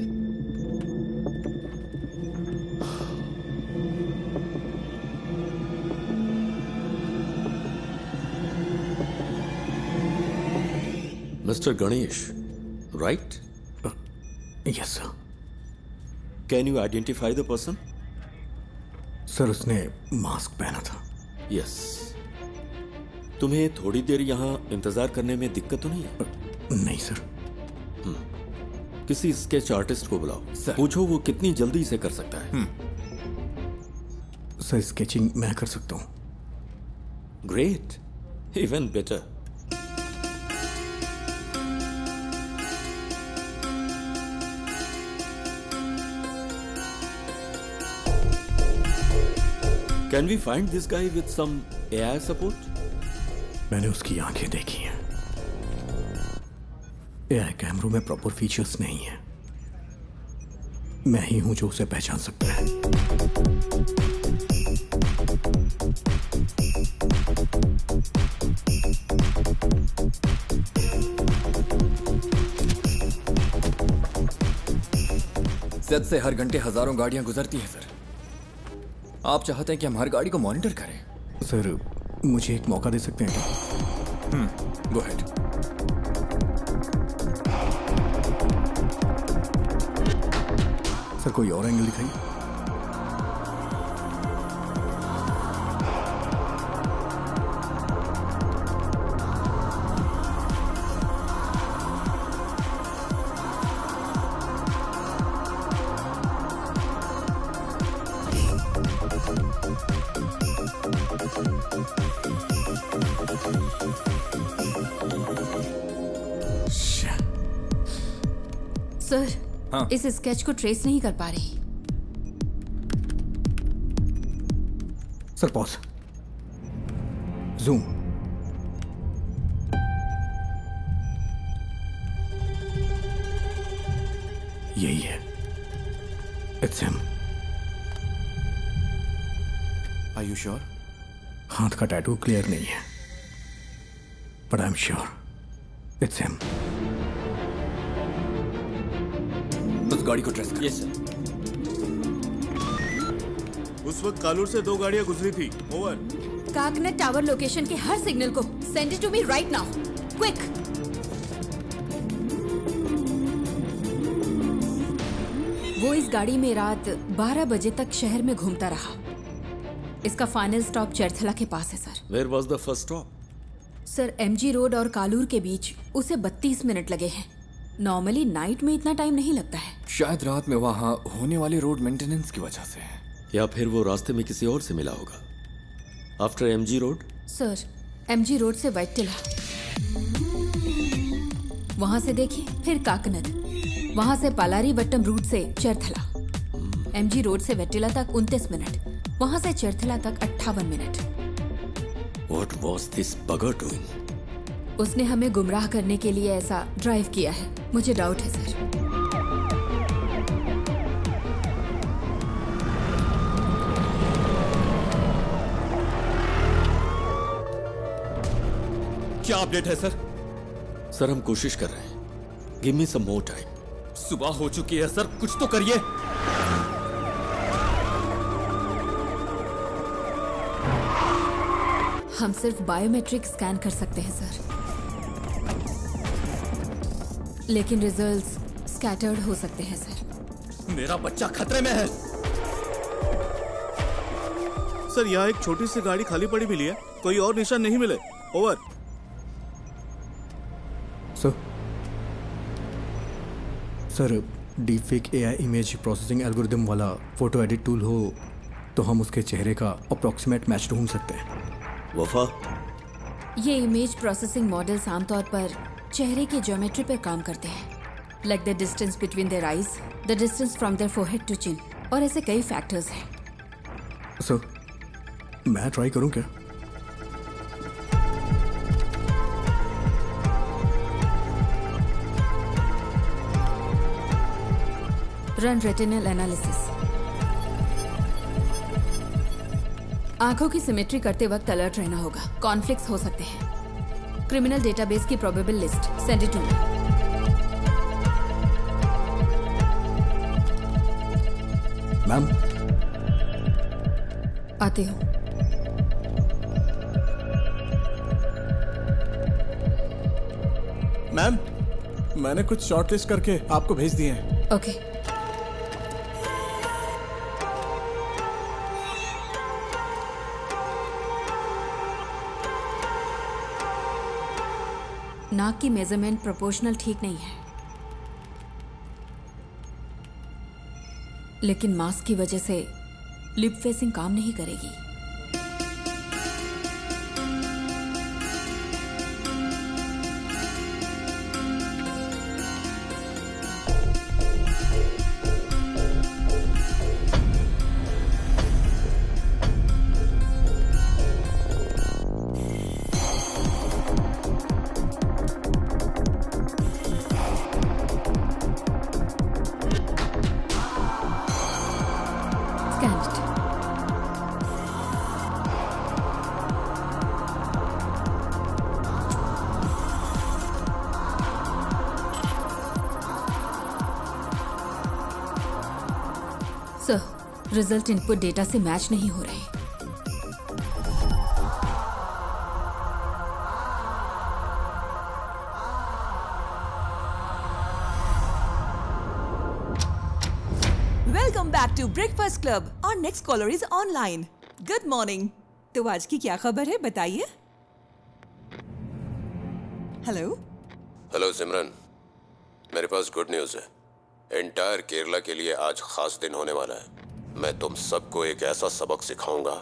Mister Ganesh, right? Yes sir. Can you identify the person? Sir, उसने मास्क पहना था। यस। तुम्हें थोड़ी देर यहाँ इंतजार करने में दिक्कत तो नहीं है? नहीं सर। किसी स्केच आर्टिस्ट को बुलाओ। पूछो वो कितनी जल्दी इसे कर सकता है। सर, स्केचिंग मैं कर सकता हूँ। Great, even better. Can we find this guy with some AI support? मैंने उसकी आंखें देखी हैं। AI कैमरों में प्रॉपर फीचर्स नहीं है। मैं ही हूं जो उसे पहचान सकता है। सेट से हर घंटे हजारों गाड़ियां गुजरती हैं सर। आप चाहते हैं कि हम हर गाड़ी को मॉनिटर करें? सर, मुझे एक मौका दे सकते हैं क्या? Go ahead. सर, कोई और एंगल दिखाइए। सर, इस स्केच को ट्रेस नहीं कर पा रही। Sir, pause. जूम। यही है। It's him. Are you sure? हाथ का टैटू क्लियर नहीं है, but I am sure it's him. उस गाड़ी को ट्रेस कर। Yes sir. उस वक्त कालूर से 2 गाड़ियां गुजरी थी। ओवर। काकनेट टावर लोकेशन के हर सिग्नल को send it to me right now, quick. वो इस गाड़ी में रात 12 बजे तक शहर में घूमता रहा। इसका फाइनल स्टॉप चरथला के पास है sir. Where was the first stop? Sir, MG road और कालूर के बीच उसे 32 मिनट लगे हैं। नॉर्मली नाइट में इतना टाइम नहीं लगता है। शायद रात में वहां होने वाले रोड मेंटेनेंस की वजह से है, या फिर वो रास्ते में किसी और से मिला होगा। After MG road? Sir, MG road से वैट्टिला, वहां से देखिए, फिर काकनद, वहां से पालारी वट्टम रूट से चरथला। MG रोड से वैट्टिला तक 29 मिनट, वहां से चरथला तक 58 minute. What was this bugger doing? उसने हमें गुमराह करने के लिए ऐसा ड्राइव किया है। मुझे डाउट है सर। क्या अपडेट है सर? सर, हम कोशिश कर रहे हैं। गिव मी सम मोर टाइम। सुबह हो चुकी है सर, कुछ तो करिए। हम सिर्फ बायोमेट्रिक स्कैन कर सकते हैं सर, लेकिन रिजल्ट्स स्कैटर्ड हो सकते हैं सर। मेरा बच्चा खतरे में है। सर यहाँ एक छोटी सी गाड़ी खाली पड़ी मिली है, कोई और निशान नहीं मिले। Over. Sir deepfake AI image processing algorithm वाला फोटो एडिट टूल हो तो हम उसके चेहरे का अप्रॉक्सीमेट मैच ढूंढ सकते हैं। वफा, ये इमेज प्रोसेसिंग मॉडल्स आमतौर पर चेहरे की ज्योमेट्री पर काम करते हैं, like the distance between their eyes, the distance from their forehead to chin, और ऐसे कई फैक्टर्स हैं। सर मैं ट्राई करूं क्या? Run retinal analysis. आंखों की सिमेट्री करते वक्त अलर्ट रहना होगा, कॉन्फ्लिक्ट्स हो सकते हैं। क्रिमिनल डेटाबेस की probable list send it to me. Ma'am आती हूँ। मैम मैंने कुछ शॉर्टलिस्ट करके आपको भेज दिए हैं। ओके। नाक की मेजरमेंट प्रोपोर्शनल ठीक नहीं है, लेकिन मास्क की वजह से लिप फेसिंग काम नहीं करेगी। सर, रिजल्ट इनपुट डेटा से मैच नहीं हो रहे। Welcome back to breakfast club. और next caller is online. Good morning. तो आज की क्या खबर है, बताइए। हेलो। हेलो सिमरन, मेरे पास गुड न्यूज़ है। एंटायर केरला के लिए आज खास दिन होने वाला है। मैं तुम सबको एक ऐसा सबक सिखाऊंगा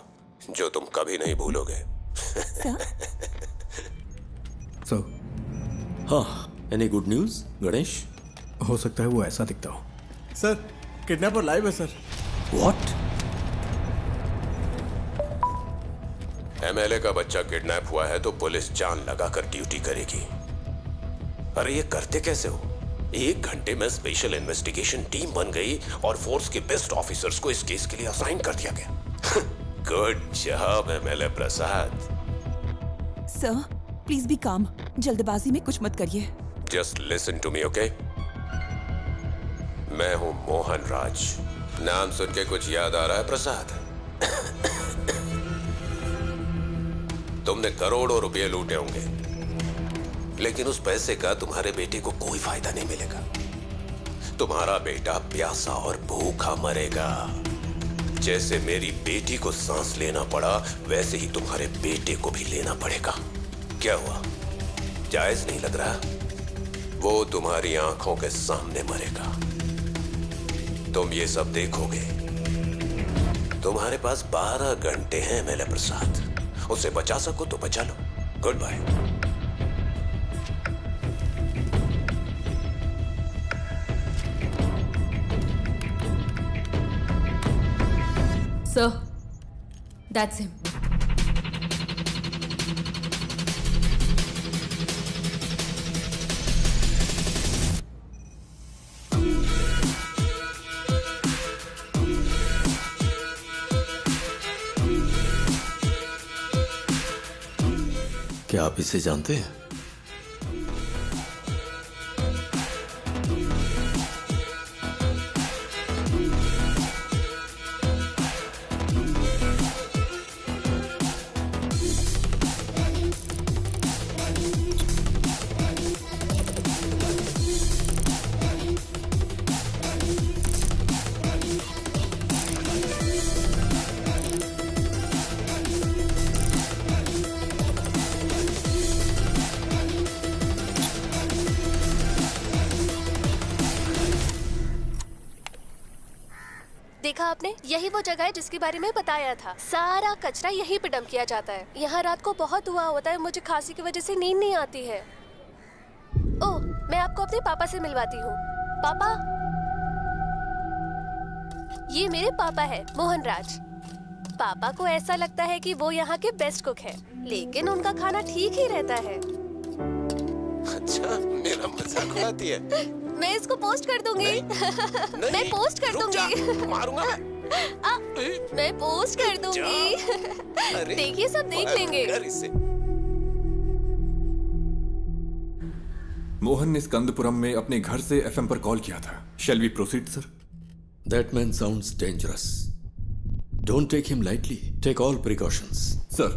जो तुम कभी नहीं भूलोगे। सो हाँ, एनी गुड न्यूज़ गणेश? हो सकता है वो ऐसा दिखता हो। सर किडनैपर लाइव है सर। व्हाट? एमएलए का बच्चा किडनैप हुआ है तो पुलिस जान लगाकर ड्यूटी करेगी। अरे ये करते कैसे हो? 1 घंटे में स्पेशल इन्वेस्टिगेशन टीम बन गई और फोर्स के बेस्ट ऑफिसर्स को इस केस के लिए असाइन कर दिया गया। Good job MLA Prasad. Sir please be calm, जल्दबाजी में कुछ मत करिए। Just listen to me, okay? मैं हूं मोहन राज। नाम सुन के कुछ याद आ रहा है प्रसाद? तुमने करोड़ों रुपए लूटे होंगे, लेकिन उस पैसे का तुम्हारे बेटे को कोई फायदा नहीं मिलेगा। तुम्हारा बेटा प्यासा और भूखा मरेगा। जैसे मेरी बेटी को सांस लेना पड़ा, वैसे ही तुम्हारे बेटे को भी लेना पड़ेगा। क्या हुआ, जायज नहीं लग रहा? वो तुम्हारी आंखों के सामने मरेगा, तुम ये सब देखोगे। तुम्हारे पास 12 घंटे हैं एमएलए प्रसाद, उसे बचा सको तो बचा लो। Good bye. Sir, that's him. क्या आप इसे जानते हैं? आपने? यही वो जगह है जिसके बारे में बताया था। सारा कचरा यहीं पे डंप किया जाता है। यहाँ रात को बहुत धुआं होता है, मुझे खांसी की वजह से नींद नहीं आती है। ओह, मैं आपको अपने पापा से मिलवाती हूँ। पापा, ये मेरे पापा है, मोहन राज। पापा को ऐसा लगता है कि वो यहाँ के बेस्ट कुक हैं, लेकिन उनका खाना ठीक ही रहता है। अच्छा, मेरा मजाक उड़ाती है। मैं इसको पोस्ट कर दूंगी। मैं पोस्ट कर दूंगी। मारूंगा मैं पोस्ट कर दूंगी। देखिए, सब देख लेंगे। मोहन ने स्कंदपुरम में अपने घर से एफएम पर कॉल किया था। Shall we proceed sir? That man sounds dangerous. Don't take him lightly. Take all precautions. Sir.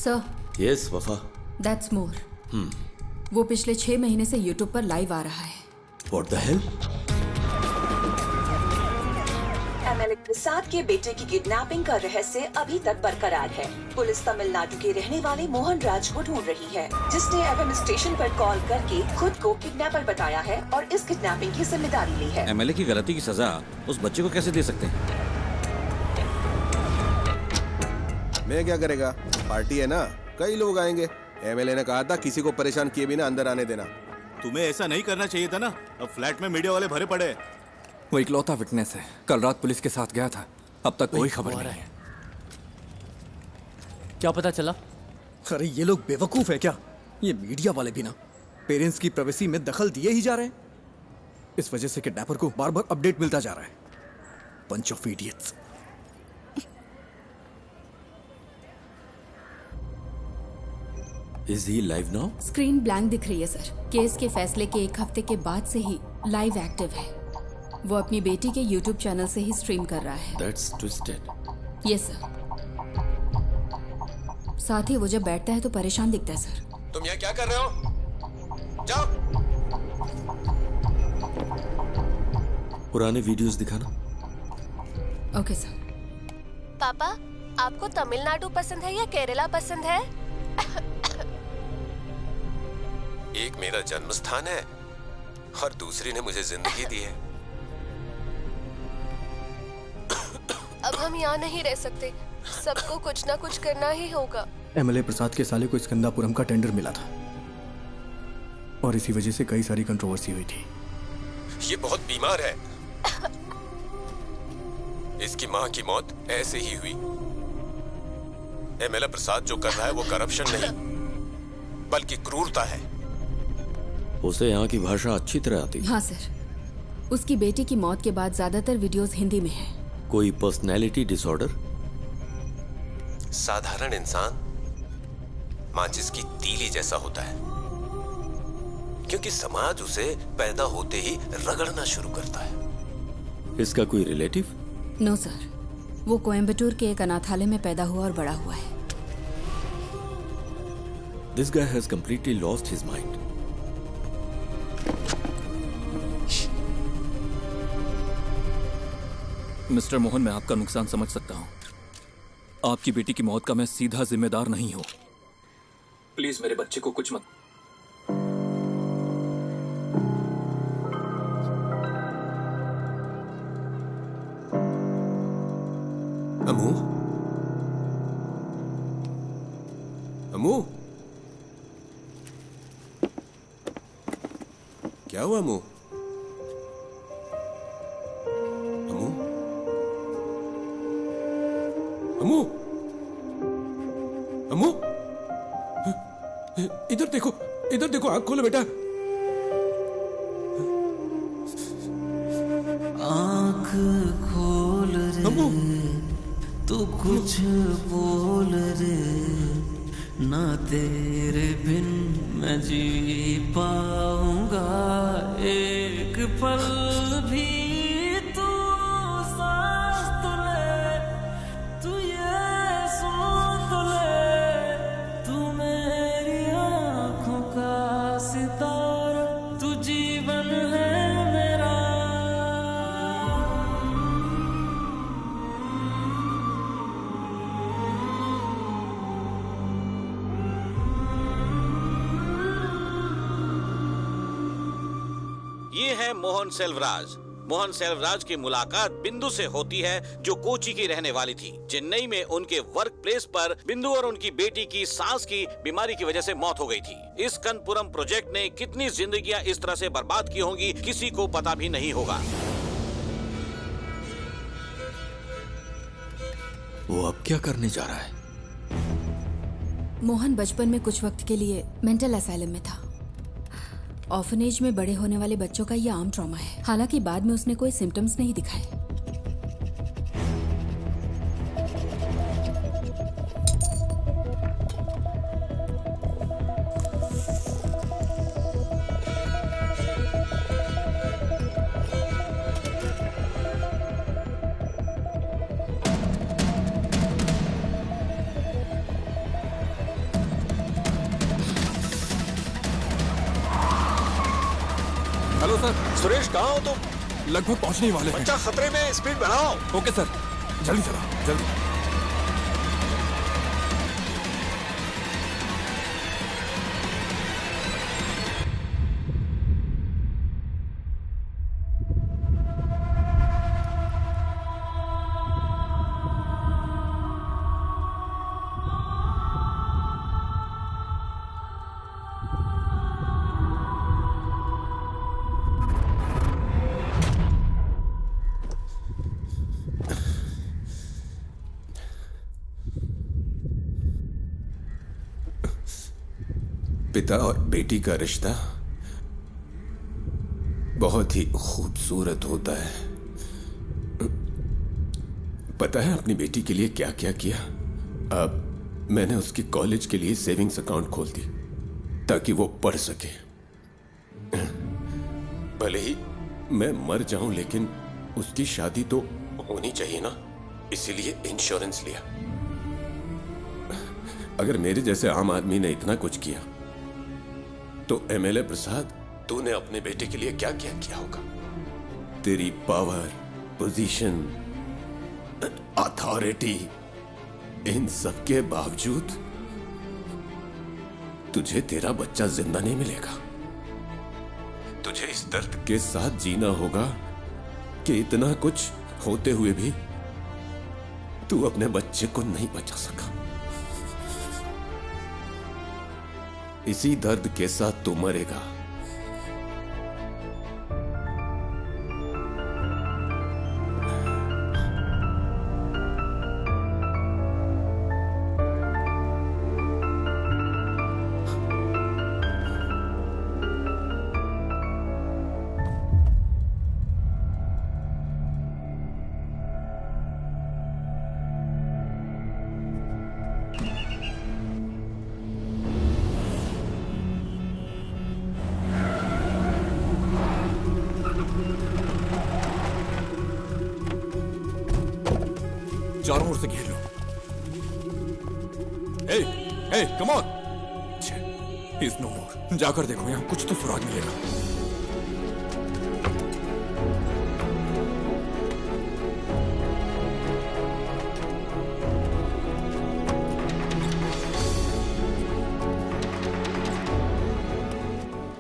Sir. Yes, Wafa. That's more. वो पिछले 6 महीने से YouTube पर लाइव आ रहा है। What the hell? एमएलए प्रसाद के बेटे की किडनैपिंग का रहस्य अभी तक बरकरार है। पुलिस तमिलनाडु के रहने वाले मोहन राज को ढूंढ रही है, जिसने एफएम स्टेशन पर कॉल करके खुद को किडनैपर बताया है और इस किडनैपिंग की जिम्मेदारी ली है। एमएलए की गलती की सजा उस बच्चे को कैसे दे सकते हैं? मैं क्या करेगा, पार्टी है ना, कई लोग आएंगे। एमएलए ने कहा था किसी को परेशान किए बिना अंदर आने देना। तुम्हें ऐसा नहीं करना चाहिए था ना। अब फ्लैट में मीडिया वाले भरे पड़े। वो इकलौता विटनेस है, कल रात पुलिस के साथ गया था, अब तक कोई खबर नहीं है। क्या पता चला? अरे ये लोग बेवकूफ है क्या? ये मीडिया वाले भी ना पेरेंट्स की प्राइवेसी में दखल दिए ही जा रहे हैं। इस वजह से किडनैपर को बार बार अपडेट मिलता जा रहा है। Bunch of idiots. Is he live now? Screen blank दिख रही है सर। केस के फैसले के 1 हफ्ते के बाद से ही लाइव एक्टिव है। वो अपनी बेटी के YouTube चैनल से ही स्ट्रीम कर रहा है। That's twisted. Yes sir. साथ ही वो जब बैठता है तो परेशान दिखता है सर। तुम यहाँ क्या कर रहे हो? जाओ। पुराने वीडियोस दिखाना। Okay sir. पापा, आपको तमिलनाडु पसंद है या केरला पसंद है? एक मेरा जन्म स्थान है और दूसरी ने मुझे जिंदगी दी है। अब हम यहाँ नहीं रह सकते, सबको कुछ ना कुछ करना ही होगा। एमएलए प्रसाद के साले को स्कंदापुरम का टेंडर मिला था और इसी वजह से कई सारी कंट्रोवर्सी हुई थी। ये बहुत बीमार है। इसकी मां की मौत ऐसे ही हुई। एमएलए प्रसाद जो कर रहा है वो करप्शन नहीं बल्कि क्रूरता है। उसे यहाँ की भाषा अच्छी तरह आती है। हाँ सर। उसकी बेटी की मौत के बाद ज्यादातर वीडियोस हिंदी में हैं। कोई पर्सनैलिटी डिसऑर्डर? साधारण इंसान माचिस की तीली जैसा होता है, क्योंकि समाज उसे पैदा होते ही रगड़ना शुरू करता है। इसका कोई रिलेटिव? नो सर, वो कोयम्बटूर के एक अनाथालय में पैदा हुआ और बड़ा हुआ है। This guy has completely lost his mind. Mister Mohan, मैं आपका नुकसान समझ सकता हूं। आपकी बेटी की मौत का मैं सीधा जिम्मेदार नहीं हूं। प्लीज मेरे बच्चे को कुछ मत। अमू, अमू, क्या हुआ अमू? अमू, अमू, अमू, इधर देखो, इधर देखो, आंख खोलो बेटा। आंख खोल रे, तू कुछ बोल रे, ना तेरे बिन मैं जी पाऊंगा एक पल भी। तू सांस तो ले, तू ये सुन तो ले, तू मेरी आंखों का सितारा, तू जीवन है मेरा। ये है मोहन सेल्वराज। मोहन सेल्वराज की मुलाकात बिंदु से होती है, जो कोची की रहने वाली थी। चेन्नई में उनके वर्क प्लेस पर बिंदु और उनकी बेटी की सांस की बीमारी की वजह से मौत हो गई थी। इस कनपुरम प्रोजेक्ट ने कितनी जिंदगियां इस तरह से बर्बाद की होंगी, किसी को पता भी नहीं होगा। वो अब क्या करने जा रहा है? मोहन बचपन में कुछ वक्त के लिए मेंटल असाइलम में था। ऑर्फनेज में बड़े होने वाले बच्चों का यह आम ट्रॉमा है। हालांकि बाद में उसने कोई सिम्टम्स नहीं दिखाए। Hello sir. सुरेश, कहाँ हो तुम? लगभग पहुंचने ही वाले हैं। बच्चा खतरे में, स्पीड बढ़ाओ। ओके सर, जल्दी चलाओ, जल्दी। पिता और बेटी का रिश्ता बहुत ही खूबसूरत होता है। पता है अपनी बेटी के लिए क्या क्या किया? अब मैंने उसकी कॉलेज के लिए सेविंग्स अकाउंट खोल दी ताकि वो पढ़ सके। भले ही मैं मर जाऊं, लेकिन उसकी शादी तो होनी चाहिए ना, इसीलिए इंश्योरेंस लिया। अगर मेरे जैसे आम आदमी ने इतना कुछ किया तो एमएलए प्रसाद, तूने अपने बेटे के लिए क्या क्या किया होगा? तेरी पावर, पोजीशन, अथॉरिटी, इन सब के बावजूद तुझे तेरा बच्चा जिंदा नहीं मिलेगा। तुझे इस दर्द के साथ जीना होगा कि इतना कुछ होते हुए भी तू अपने बच्चे को नहीं बचा सका। इसी दर्द के साथ तू मरेगा। चारों ओर से घेर लो। हे, कम ऑन। इज नो मोर। जाकर देखो, यहां कुछ तो सुराग मिलेगा।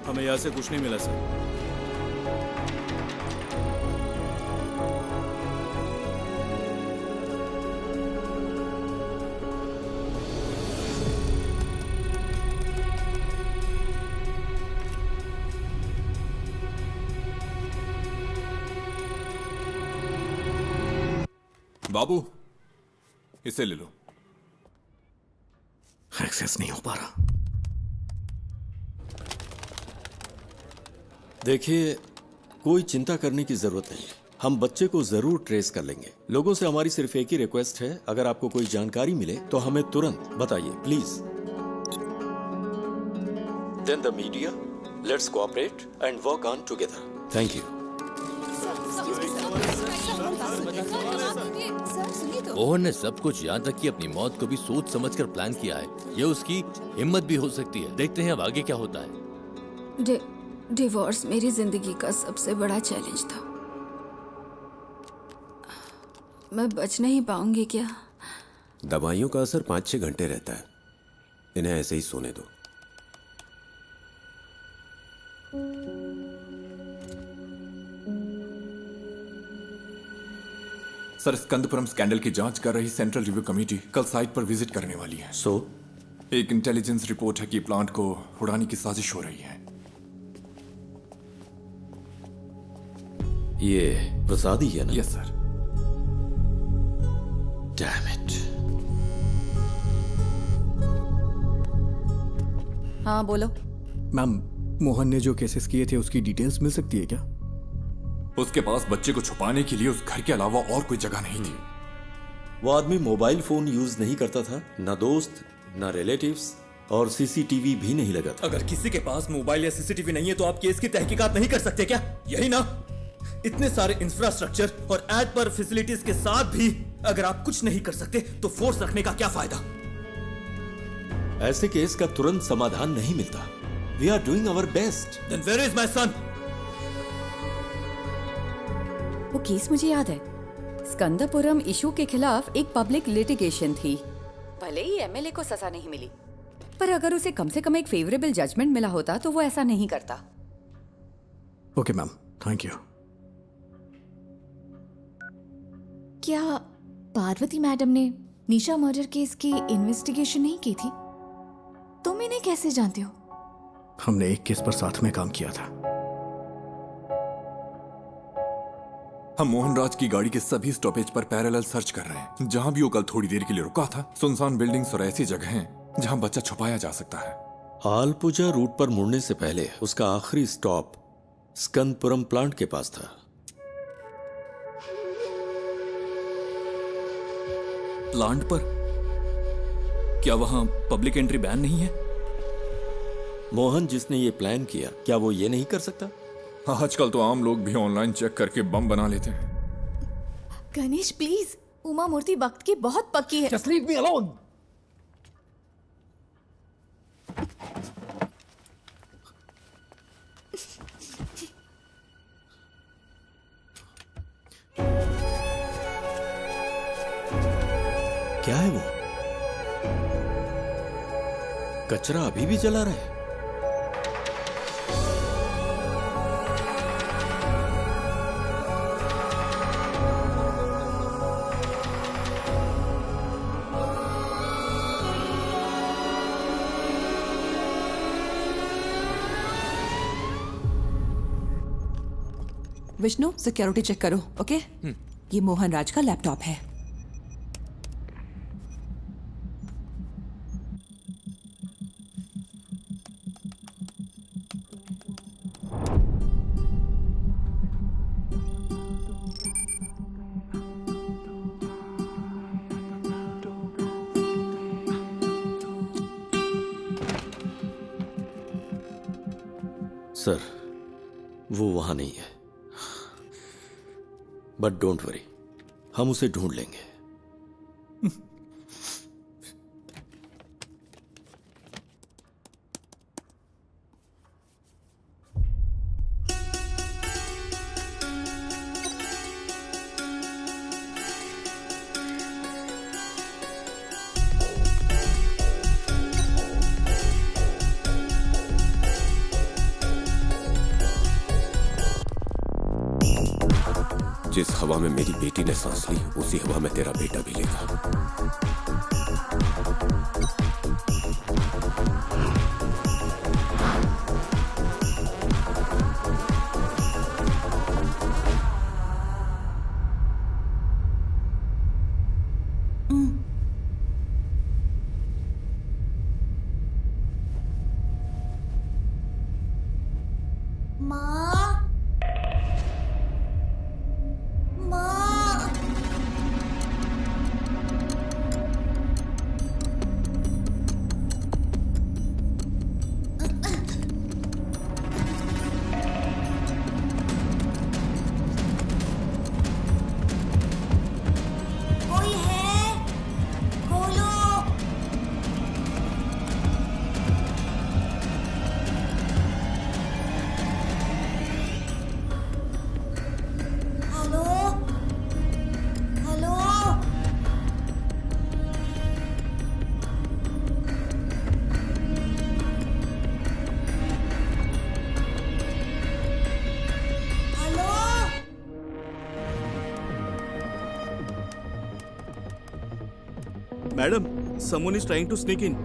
हमें यहां से कुछ नहीं मिला सर। बाबू, इसे ले लो। एक्सेस नहीं हो पा रहा। देखिए, कोई चिंता करने की जरूरत नहीं। हम बच्चे को जरूर ट्रेस कर लेंगे। लोगों से हमारी सिर्फ एक ही रिक्वेस्ट है, अगर आपको कोई जानकारी मिले तो हमें तुरंत बताइए, please. Then the media, let's cooperate and work on together. Thank you. Mohan ने सब कुछ, यहाँ तक कि अपनी मौत को भी सोच समझकर प्लान किया है। ये उसकी हिम्मत भी हो सकती है। देखते हैं अब आगे क्या होता है। डिवोर्स मेरी जिंदगी का सबसे बड़ा चैलेंज था। मैं बच नहीं पाऊंगी क्या? दवाइयों का असर 5-6 घंटे रहता है। इन्हें ऐसे ही सोने दो। सर, स्कंदपुरम स्कैंडल की जांच कर रही सेंट्रल रिव्यू कमेटी कल साइट पर विजिट करने वाली है। एक इंटेलिजेंस रिपोर्ट है कि प्लांट को उड़ाने की साजिश हो रही है। ये प्रसादी है ना? Yes sir. Damn it. हाँ बोलो। मैम, मोहन ने जो केसेस किए थे उसकी डिटेल्स मिल सकती है क्या? उसके पास बच्चे को छुपाने के लिए उस घर के अलावा और कोई जगह नहीं थी। वो आदमी मोबाइल फोन यूज नहीं करता था, ना दोस्त ना रिलेटिव्स, और सीसीटीवी भी नहीं लगा था। अगर किसी के पास मोबाइल या सीसीटीवी नहीं है तो आप केस की तहकीकात नहीं कर सकते क्या? यही ना? इतने सारे इंफ्रास्ट्रक्चर और एड पर फैसिलिटीज के साथ भी अगर आप कुछ नहीं कर सकते तो फोर्स रखने का क्या फायदा? ऐसे केस का तुरंत समाधान नहीं मिलता। We are doing our best. Then where is my son? वो केस मुझे याद है। स्कंदपुरम इशू के खिलाफ एक पब्लिक लिटिगेशन थी। भले ही एमएलए को सजा नहीं मिली, पर अगर उसे कम से कम एक फेवरेबल जजमेंट मिला होता तो वो ऐसा नहीं करता। Okay ma'am, thank you. क्या पार्वती मैडम ने निशा मर्डर केस की इन्वेस्टिगेशन नहीं की थी? तुम इन्हें कैसे जानते हो? हमने एक केस पर साथ में काम किया था। हम मोहनराज की गाड़ी के सभी स्टॉपेज पर पैरेलल सर्च कर रहे हैं। जहां भी वो कल थोड़ी देर के लिए रुका था, सुनसान बिल्डिंग्स और ऐसी जगह हैं जहां बच्चा छुपाया जा सकता है। आलपुजा रूट पर मुड़ने से पहले उसका आखिरी स्टॉप स्कंदपुरम प्लांट के पास था। प्लांट पर? क्या वहां पब्लिक एंट्री बैन नहीं है? मोहन जिसने ये प्लान किया, क्या वो ये नहीं कर सकता? आजकल तो आम लोग भी ऑनलाइन चेक करके बम बना लेते हैं। गणेश प्लीज, उमा मूर्ति वक्त की बहुत पक्की है। Just leave me alone. क्या है वो? कचरा अभी भी जला रहा है। विष्णु, सिक्योरिटी चेक करो, ओके? ये मोहन राज का लैपटॉप है। सर, वो वहां नहीं है, बट डोंट वरी, हम उसे ढूंढ लेंगे। जिस हवा में मेरी बेटी ने सांस ली, उसी हवा में तेरा बेटा भी लेगा। Madam, someone is trying to sneak in.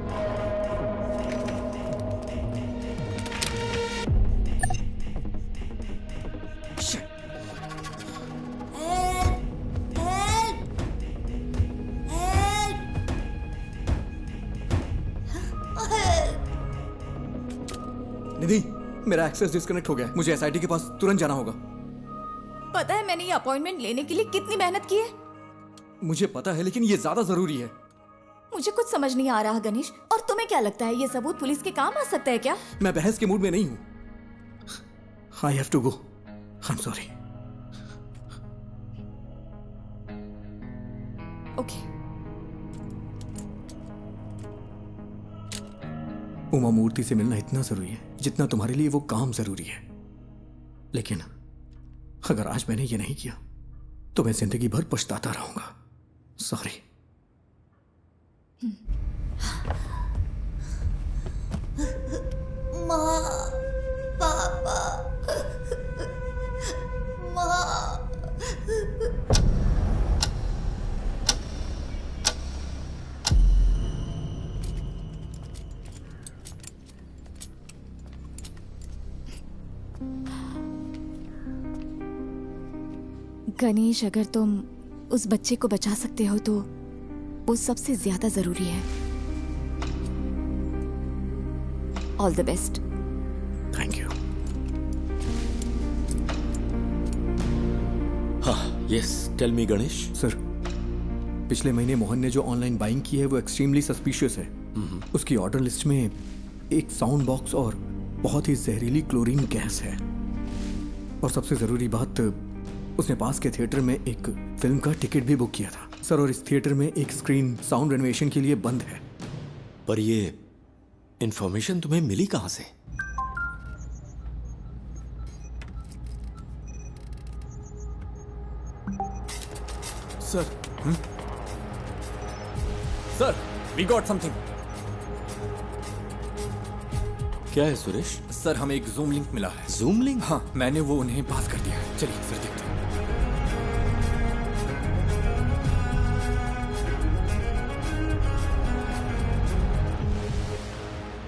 निधि, मेरा एक्सेस डिस्कनेक्ट हो गया है। मुझे एसआईटी के पास तुरंत जाना होगा। पता है मैंने ये अपॉइंटमेंट लेने के लिए कितनी मेहनत की है? मुझे पता है, लेकिन ये ज्यादा जरूरी है। मुझे कुछ समझ नहीं आ रहा गणेश। और तुम्हें क्या लगता है ये सबूत पुलिस के काम आ सकता है क्या? मैं बहस के मूड में नहीं हूं। I have to go. I am sorry. Okay. Uma Murthy से मिलना इतना जरूरी है जितना तुम्हारे लिए वो काम जरूरी है। लेकिन अगर आज मैंने ये नहीं किया तो मैं जिंदगी भर पछताता रहूंगा। सॉरी। माँ, पापा, माँ। गणेश, अगर तुम उस बच्चे को बचा सकते हो तो वो सबसे ज्यादा जरूरी है। All the best. Thank you. हाँ, yes, tell me Ganesh. Sir, पिछले महीने मोहन ने जो ऑनलाइन बाइंग की है वो एक्सट्रीमली सस्पिशियस है। उसकी ऑर्डर लिस्ट में एक साउंड बॉक्स और बहुत ही जहरीली क्लोरीन गैस है। और सबसे जरूरी बात, उसने पास के थिएटर में एक फिल्म का टिकट भी बुक किया था सर। और इस थिएटर में एक स्क्रीन साउंड रेनोवेशन के लिए बंद है। पर ये इंफॉर्मेशन तुम्हें मिली कहां से? Sir, sir, we got something. क्या है सुरेश? सर, हमें एक जूम लिंक मिला है। Zoom link? हाँ, मैंने वो उन्हें पास कर दिया है। चलिए फिर देखते हैं।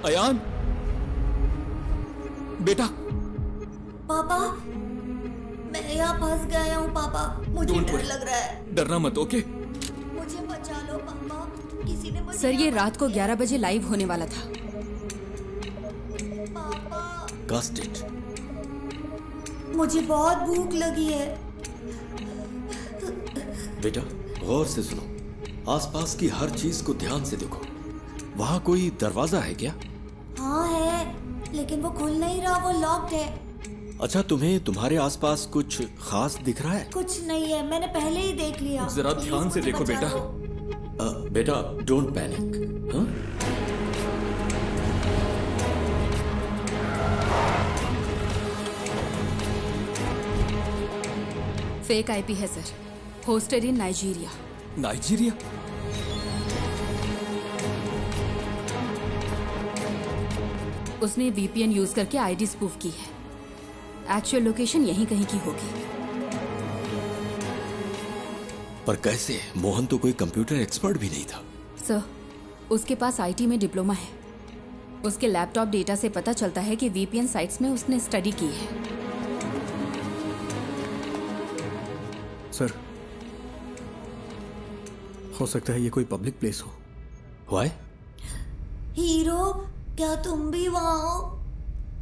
अयान, बेटा। पापा, मैं यहाँ फंस गया हूँ पापा। मुझे डर लग रहा है। डरना मत, ओके? मुझे बचा लो पापा। किसी ने मुझे। सर, ये रात को 11 बजे लाइव होने वाला था। Cast it. मुझे बहुत भूख लगी है। बेटा, गौर से सुनो। आसपास की हर चीज को ध्यान से देखो। वहां कोई दरवाजा है क्या? हाँ है, लेकिन वो खुल नहीं रहा, वो लॉक्ड है। अच्छा, तुम्हें तुम्हारे आसपास कुछ खास दिख रहा है? कुछ नहीं है, मैंने पहले ही देख लिया। जरा ध्यान से देखो बेटा। बेटा, डोंट पैनिक। हाँ? फेक आईपी है सर, होस्टेड इन नाइजीरिया। नाइजीरिया? उसने वीपीएन यूज करके आईडी स्पूफ की है। एक्चुअल लोकेशन यहीं कहीं की होगी। पर कैसे? मोहन तो कोई कंप्यूटर एक्सपर्ट भी नहीं था। सर, उसके पास आईटी में डिप्लोमा है। उसके लैपटॉप डेटा से पता चलता है कि वीपीएन साइट्स में उसने स्टडी की है। सर, हो सकता है ये कोई पब्लिक प्लेस हो। Why? हीरो, क्या तुम भी वहाँ हो?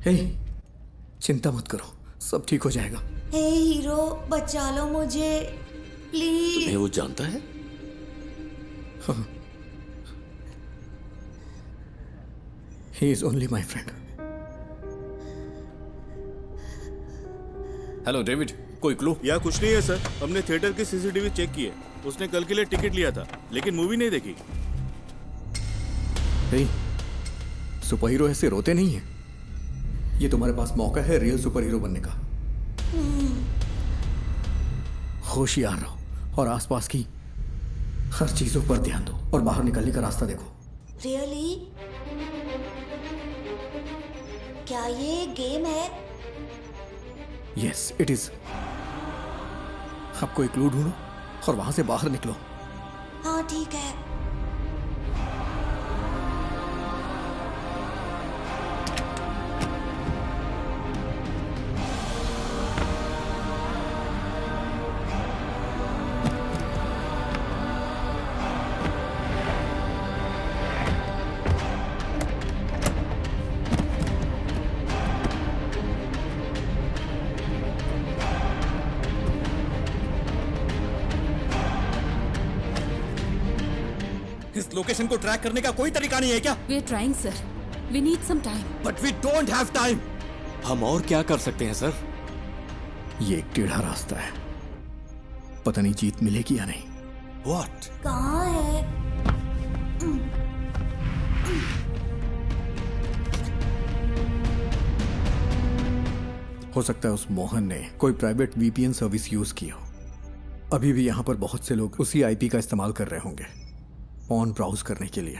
हे, चिंता मत करो, सब ठीक हो जाएगा। हे हीरो, बचा लो मुझे प्लीज। तुम्हें वो जानता है? हाँ। He is only my friend. Hello David, कोई क्लू? यहाँ कुछ नहीं है सर। हमने थिएटर की सीसीटीवी चेक की है। उसने कल के लिए टिकट लिया था, लेकिन मूवी नहीं देखी। hey, सुपर हीरो ऐसे रोते नहीं है। ये तुम्हारे पास मौका है रियल सुपर हीरो बनने का। होशियार रहो और आसपास की हर चीजों पर ध्यान दो और बाहर निकलने का रास्ता देखो। रियली? क्या ये गेम है? Yes, it is. आपको एक क्लू ढूंढो और वहां से बाहर निकलो। हाँ ठीक है। लोकेशन को ट्रैक करने का कोई तरीका नहीं है क्या? We are trying sir, we need some time. But we don't have time. हम और क्या कर सकते हैं सर? ये एक टेढ़ा रास्ता है, पता नहीं जीत मिलेगी या नहीं। What? कहाँ है? हो सकता है उस मोहन ने कोई प्राइवेट वीपीएन सर्विस यूज की हो। अभी भी यहाँ पर बहुत से लोग उसी आईपी का इस्तेमाल कर रहे होंगे ऑन ब्राउज करने के लिए।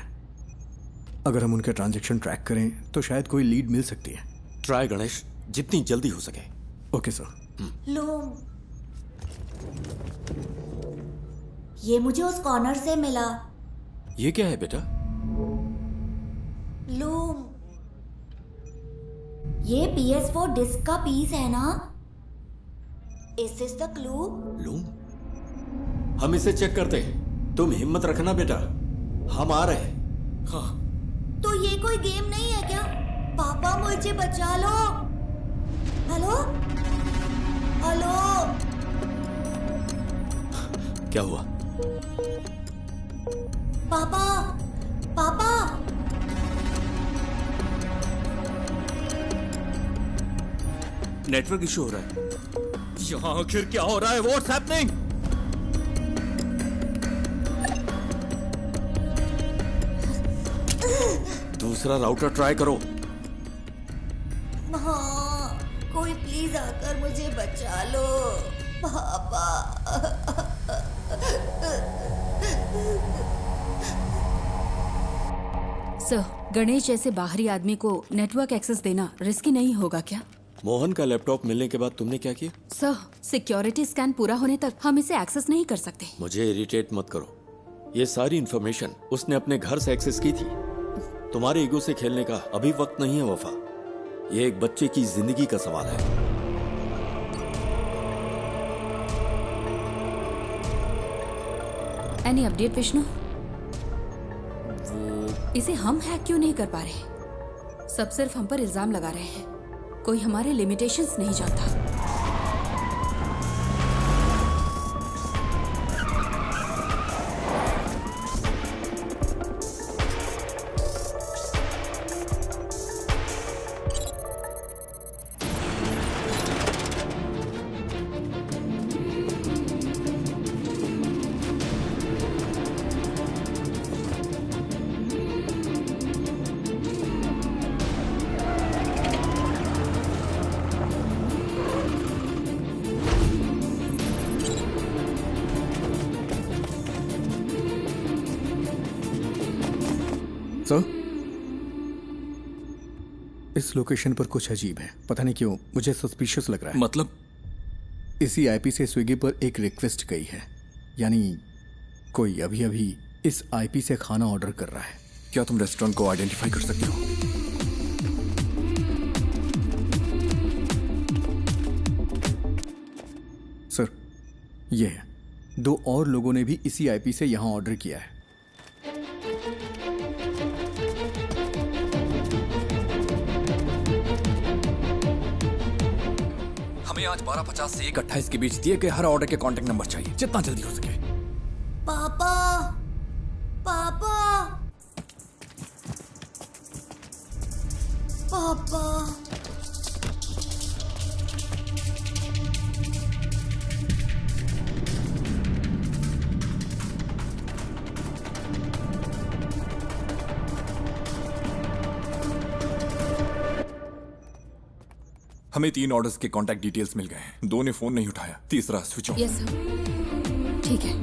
अगर हम उनके ट्रांजैक्शन ट्रैक करें तो शायद कोई लीड मिल सकती है। ट्राई गणेश, जितनी जल्दी हो सके। Okay sir. लूम, ये मुझे उस कॉर्नर से मिला। ये क्या है बेटा? लूम, ये PS4 डिस्क का पीस है ना? Is this the clue? Loom, हम इसे चेक करते हैं। तुम हिम्मत रखना बेटा, हम आ रहे हैं। हाँ। तो ये कोई गेम नहीं है क्या? पापा मुझे बचा लो। हेलो हेलो, क्या हुआ? पापा पापा, नेटवर्क इशू हो रहा है। यहाँ आखिर क्या हो रहा है? What's happening? दूसरा राउटर ट्राई करो। हाँ, कोई प्लीज आकर मुझे बचा लो पापा। सर, गणेश जैसे बाहरी आदमी को नेटवर्क एक्सेस देना रिस्की नहीं होगा क्या? मोहन का लैपटॉप मिलने के बाद तुमने क्या किया? सर, सिक्योरिटी स्कैन पूरा होने तक हम इसे एक्सेस नहीं कर सकते। मुझे इरिटेट मत करो। ये सारी इंफॉर्मेशन उसने अपने घर से एक्सेस की थी। तुम्हारे ईगो से खेलने का अभी वक्त नहीं है वफा। ये एक बच्चे की जिंदगी का सवाल है। Any update Vishnu? इसे हम हैक क्यों नहीं कर पा रहे? सब सिर्फ हम पर इल्जाम लगा रहे हैं। कोई हमारे लिमिटेशंस नहीं जानता। सर, इस लोकेशन पर कुछ अजीब है। पता नहीं क्यों मुझे सस्पिशियस लग रहा है। मतलब? इसी आईपी से स्विगी पर एक रिक्वेस्ट गई है, यानी कोई अभी अभी इस आईपी से खाना ऑर्डर कर रहा है। क्या तुम रेस्टोरेंट को आइडेंटिफाई कर सकते हो? सर, ये है। 2 और लोगों ने भी इसी आईपी से यहां ऑर्डर किया है। हमें आज 12:50 से 1:28 के बीच दिए गए हर ऑर्डर के कॉन्टेक्ट नंबर चाहिए, जितना जल्दी हो सके। पापा पापा पापा, हमें 3 ऑर्डर्स के कॉन्टैक्ट डिटेल्स मिल गए हैं। 2 ने फोन नहीं उठाया, तीसरा स्विच ऑफ। यस सर, ठीक है।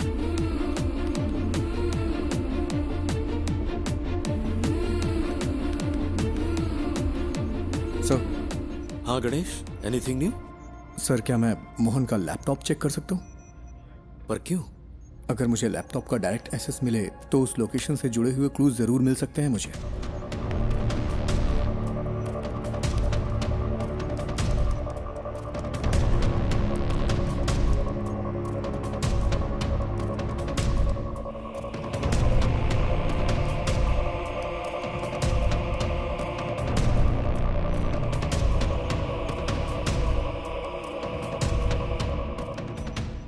सर। हाँ गणेश, एनीथिंग न्यू? सर, क्या मैं मोहन का लैपटॉप चेक कर सकता हूँ? पर क्यों? अगर मुझे लैपटॉप का डायरेक्ट एक्सेस मिले तो उस लोकेशन से जुड़े हुए क्लूज जरूर मिल सकते हैं मुझे।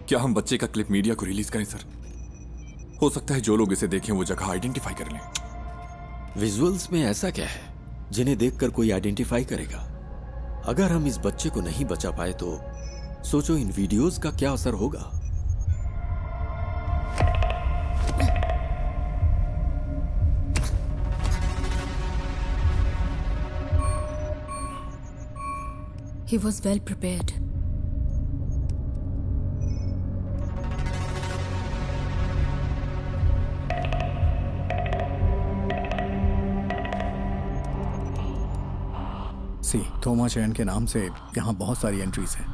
क्या हम बच्चे का क्लिप मीडिया को रिलीज करें सर? हो सकता है जो लोग इसे देखें वो जगह आइडेंटिफाई कर लें। विजुअल्स में ऐसा क्या है जिन्हें देखकर कोई आइडेंटिफाई करेगा? अगर हम इस बच्चे को नहीं बचा पाए तो सोचो इन वीडियोस का क्या असर होगा। He was well prepared. सी थोमा चैन के नाम से यहाँ बहुत सारी एंट्रीज हैं।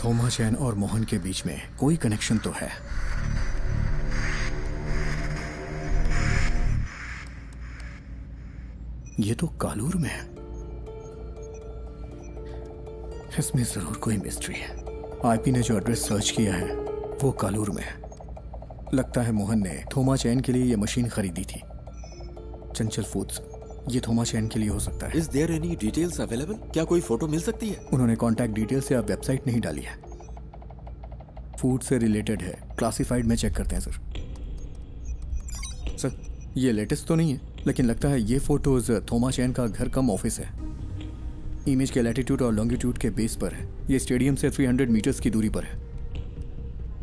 थोमा चैन और मोहन के बीच में कोई कनेक्शन तो है। ये तो कालूर में है। इसमें जरूर कोई मिस्ट्री है। आईपी ने जो एड्रेस सर्च किया है वो कालूर में है। लगता है मोहन ने थोमा चैन के लिए ये मशीन खरीदी थी। चंचल फूड्स, ये थोमा चैन के लिए हो सकता है। Is there any details available? क्या कोई फोटो मिल सकती है? उन्होंने कॉन्टैक्ट डिटेल से अब वेबसाइट नहीं डाली है। फूड से रिलेटेड है, क्लासिफाइड में चेक करते हैं सर। सर ये लेटेस्ट तो नहीं है, लेकिन लगता है ये फोटोज थोमा चैन का घर कम ऑफिस है। इमेज के लैटिट्यूड और लॉन्गिट्यूड के बेस पर है। ये स्टेडियम से 300 मीटर्स की दूरी पर है।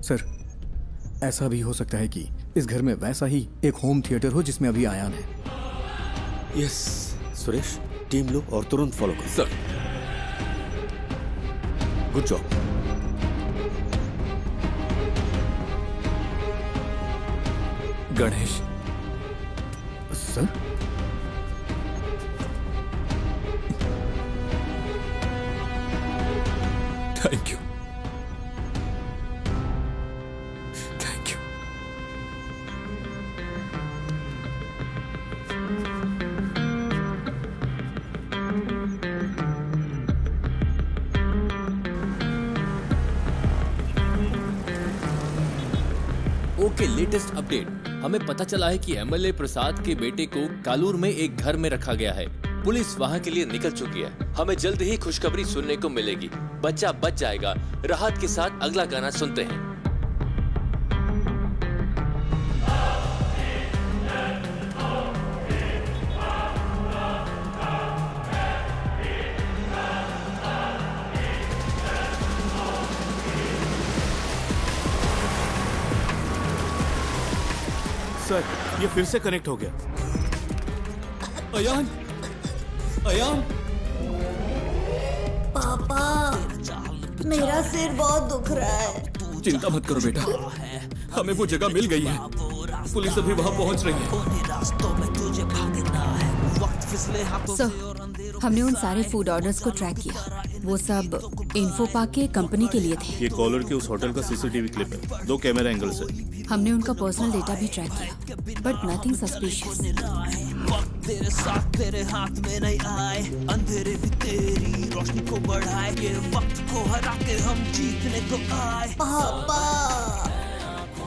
सर ऐसा भी हो सकता है कि इस घर में वैसा ही एक होम थिएटर हो जिसमें अभी आयान है। यस सुरेश, टीम लो और तुरंत फॉलो करो। Sir good job. Ganesh sir thank you, thank you. Okay, latest update. हमें पता चला है कि एमएलए प्रसाद के बेटे को कालूर में एक घर में रखा गया है। पुलिस वहां के लिए निकल चुकी है। हमें जल्द ही खुशखबरी सुनने को मिलेगी। बच्चा बच जाएगा। राहत के साथ अगला गाना सुनते हैं। सर ये फिर से कनेक्ट हो गया। अयान, अयान, पापा मेरा सिर बहुत दुख रहा है। चिंता मत करो बेटा, हमें वो जगह मिल गई है। पुलिस अभी वहां पहुंच रही है। सर, हमने उन सारे फूड ऑर्डर्स को ट्रैक किया। वो सब इन्फो पार्क के कंपनी के लिए थे। ये कॉलर के उस होटल का सीसीटीवी क्लिप है। 2 कैमरा एंगल से। हमने उनका पर्सनल डेटा भी ट्रैक किया, बट नथिंग सस्पिशियस। तेरे साथ तेरे हाथ में नहीं आए, अंधेरे भी तेरी रोशनी को बढ़ाए, ये वक्त को हरा के हम जीतने को आए। पापा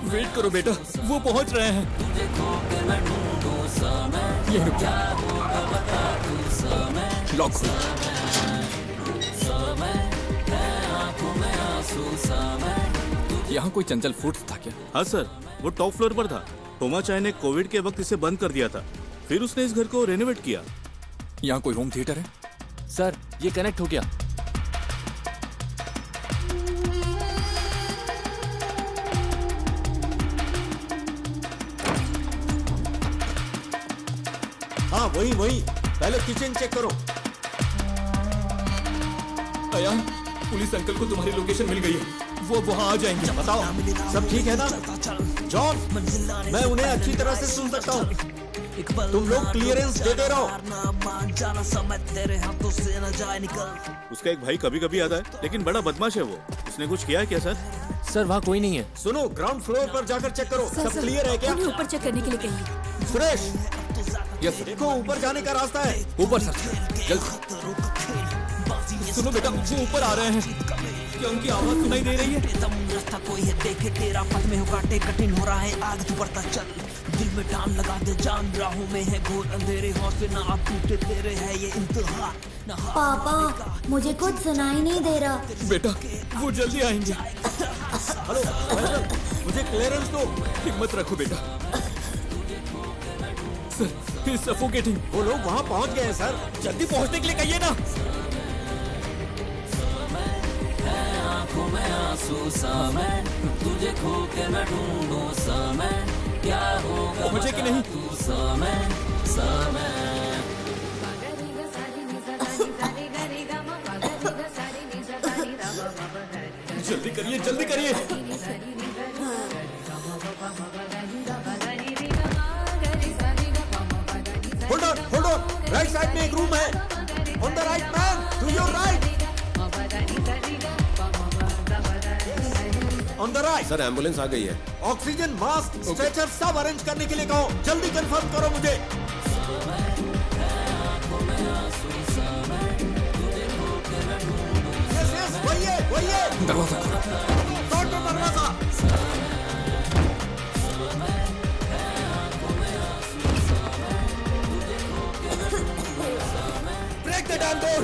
वेट करो बेटा, वो पहुंच रहे हैं। ये रुक जा। लॉक खोलो। यहाँ कोई चंचल फूड्स था क्या? हाँ सर, वो टॉप फ्लोर पर था। थोमा चाय ने कोविड के वक्त इसे बंद कर दिया था, फिर उसने इस घर को रेनोवेट किया। यहाँ कोई होम थिएटर है? सर ये कनेक्ट हो गया। हाँ वही वही, पहले किचन चेक करो। अयान, पुलिस अंकल को तुम्हारी लोकेशन मिल गई है। वो वहाँ आ जाएंगे। बताओ सब ठीक है ना? जॉन, मैं उन्हें अच्छी तरह से सुन सकता हूँ। तुम लोग क्लियरेंस दे रहो। उसका एक भाई कभी कभी आता है, लेकिन बड़ा बदमाश है वो। उसने कुछ किया है क्या सर? सर वहाँ कोई नहीं है। सुनो, ग्राउंड फ्लोर पर जाकर चेक करो। सब क्लियर है क्या? उन्हें ऊपर चेक करने के लिए कहिए। सुरेश, यस देखो ऊपर जाने का रास्ता है। ऊपर सर, जल्द। सुनो बेटा, वो ऊपर आ रहे हैं। क्या उनकी आवाज सुनाई दे रही है? रास्ता कोई है देखे तेरा, पथ में हो काटे कठिन हो रहा है, आगे तू बढ़ता चल। दिल में टान लगा दे जान, राहों में है घोर अंधेरे, हौसले ना आप टूटे तेरे है ये इंतहा। पापा मुझे कुछ सुनाई नहीं दे रहा। बेटा वो जल्दी आएंगे। हेलो मुझे क्लियरेंस दो। हिम्मत रखो बेटा। Sir, he is suffocating. वो लोग वहाँ पहुँच गए हैं सर। जल्दी पहुँचने के लिए कहिए ना। आंखों में आंसू सा मैं, तुझे खो के मैं ढूंढूं सा मैं, क्या होगा पहुँचे कि नहीं? तू सा मैं। जल्दी करिए, जल्दी करिए। होल्ड ऑन, राइट साइड में एक रूम है। On the right man, to your right. On the right. Sir ambulance आ गई है। ऑक्सीजन, मास्क, स्ट्रेचर सब अरेंज करने के लिए कहो। जल्दी कंफर्म करो मुझे। यस, वही है। दरवाजा खोलो। तोड़ दो दरवाजा। Break the damn door.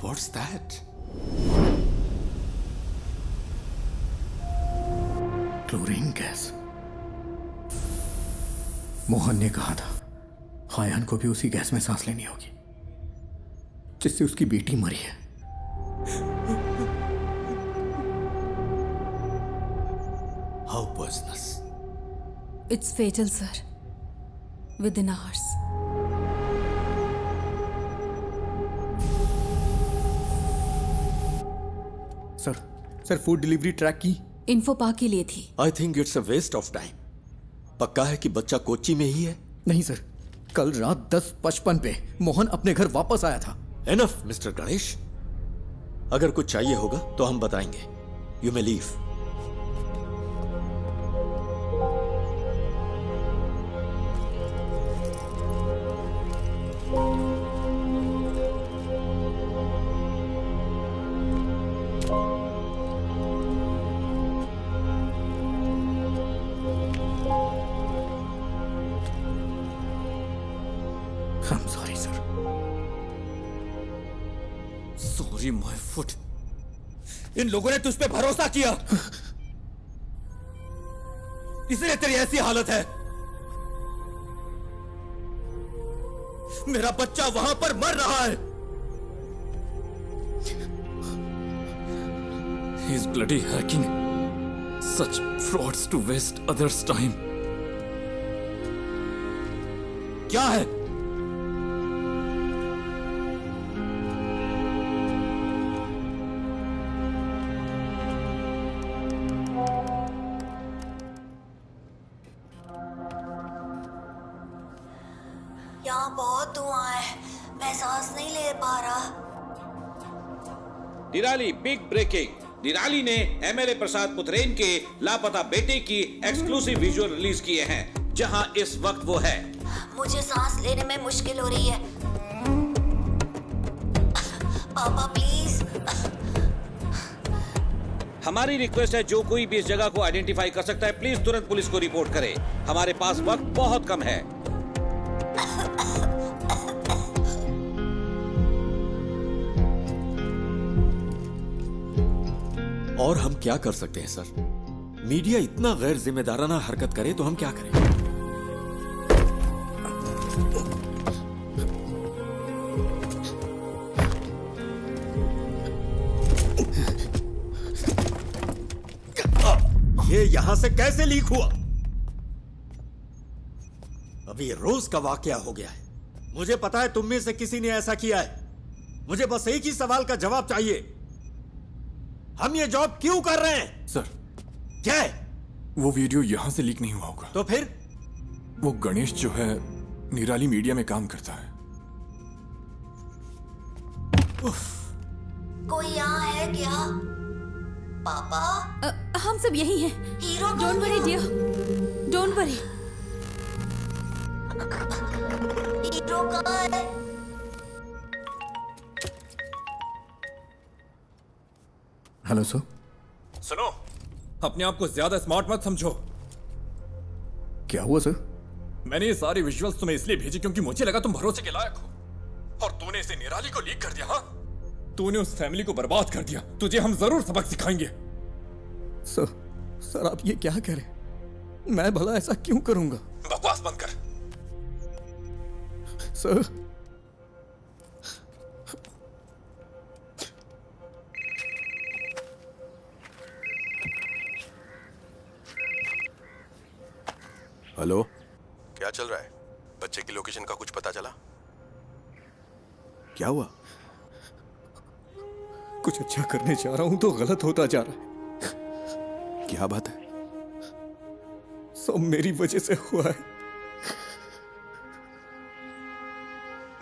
What's that? Chlorine gas. Mohan ने कहा था हायान को भी उसी गैस में सांस लेनी होगी जिससे उसकी बेटी मरी है। How poisonous? It's fatal, sir. Within hours. Sir food delivery track की इन्फो पा के लिए थी। I think it's a waste of time. पक्का है कि बच्चा कोच्चि में ही है? नहीं सर, कल रात 10:55 पे मोहन अपने घर वापस आया था। एनफ मिस्टर गणेश, अगर कुछ चाहिए होगा तो हम बताएंगे। You may leave. I'm sorry, sir. Sorry, my foot. इन लोगों ने तुझ पे भरोसा किया, इसलिए तेरी ऐसी हालत है। मेरा बच्चा वहां पर मर रहा है। He's bloody hacking such frauds to waste others' time. क्या है? यहाँ बहुत धुआं है, मैं सांस नहीं ले पा रहा। निराली बिग ब्रेकिंग। निराली ने एमएलए प्रसाद पुथरेन के लापता बेटे की एक्सक्लूसिव विजुअल रिलीज किए हैं, जहां इस वक्त वो है। मुझे सांस लेने में मुश्किल हो रही है। पापा प्लीज। हमारी रिक्वेस्ट है, जो कोई भी इस जगह को आइडेंटिफाई कर सकता है, प्लीज तुरंत पुलिस को रिपोर्ट करे। हमारे पास वक्त बहुत कम है। और हम क्या कर सकते हैं सर? मीडिया इतना गैर जिम्मेदाराना हरकत करे तो हम क्या करें? ये यहां से कैसे लीक हुआ? अभी रोज का वाकया हो गया है। मुझे पता है तुम में से किसी ने ऐसा किया है। मुझे बस एक ही सवाल का जवाब चाहिए। हम ये जॉब क्यों कर रहे हैं? सर, क्या है? वो वीडियो यहां से लीक नहीं हुआ होगा। तो फिर? वो गणेश जो है निराली मीडिया में काम करता है। कोई यहाँ है क्या? पापा? हम सब यही हैं। Hero don't worry dear, don't worry. Hero कहाँ है? Hello sir. सुनो, अपने आप को ज्यादा स्मार्ट मत समझो। क्या हुआ सर? मैंने ये सारे विजुअल्स तुम्हें इसलिए भेजे क्योंकि मुझे लगा तुम भरोसे के लायक हो, और तूने इसे निराली को लीक कर दिया। हाँ, तूने उस फैमिली को बर्बाद कर दिया। तुझे हम जरूर सबक सिखाएंगे। सर आप ये क्या कह रहे हैं? मैं भला ऐसा क्यों करूंगा? बकवास बंद कर। सर, हेलो, क्या चल रहा है? बच्चे की लोकेशन का कुछ पता चला? क्या हुआ? कुछ अच्छा करने जा रहा हूं तो गलत होता जा रहा है। क्या बात है? सब मेरी वजह से हुआ है।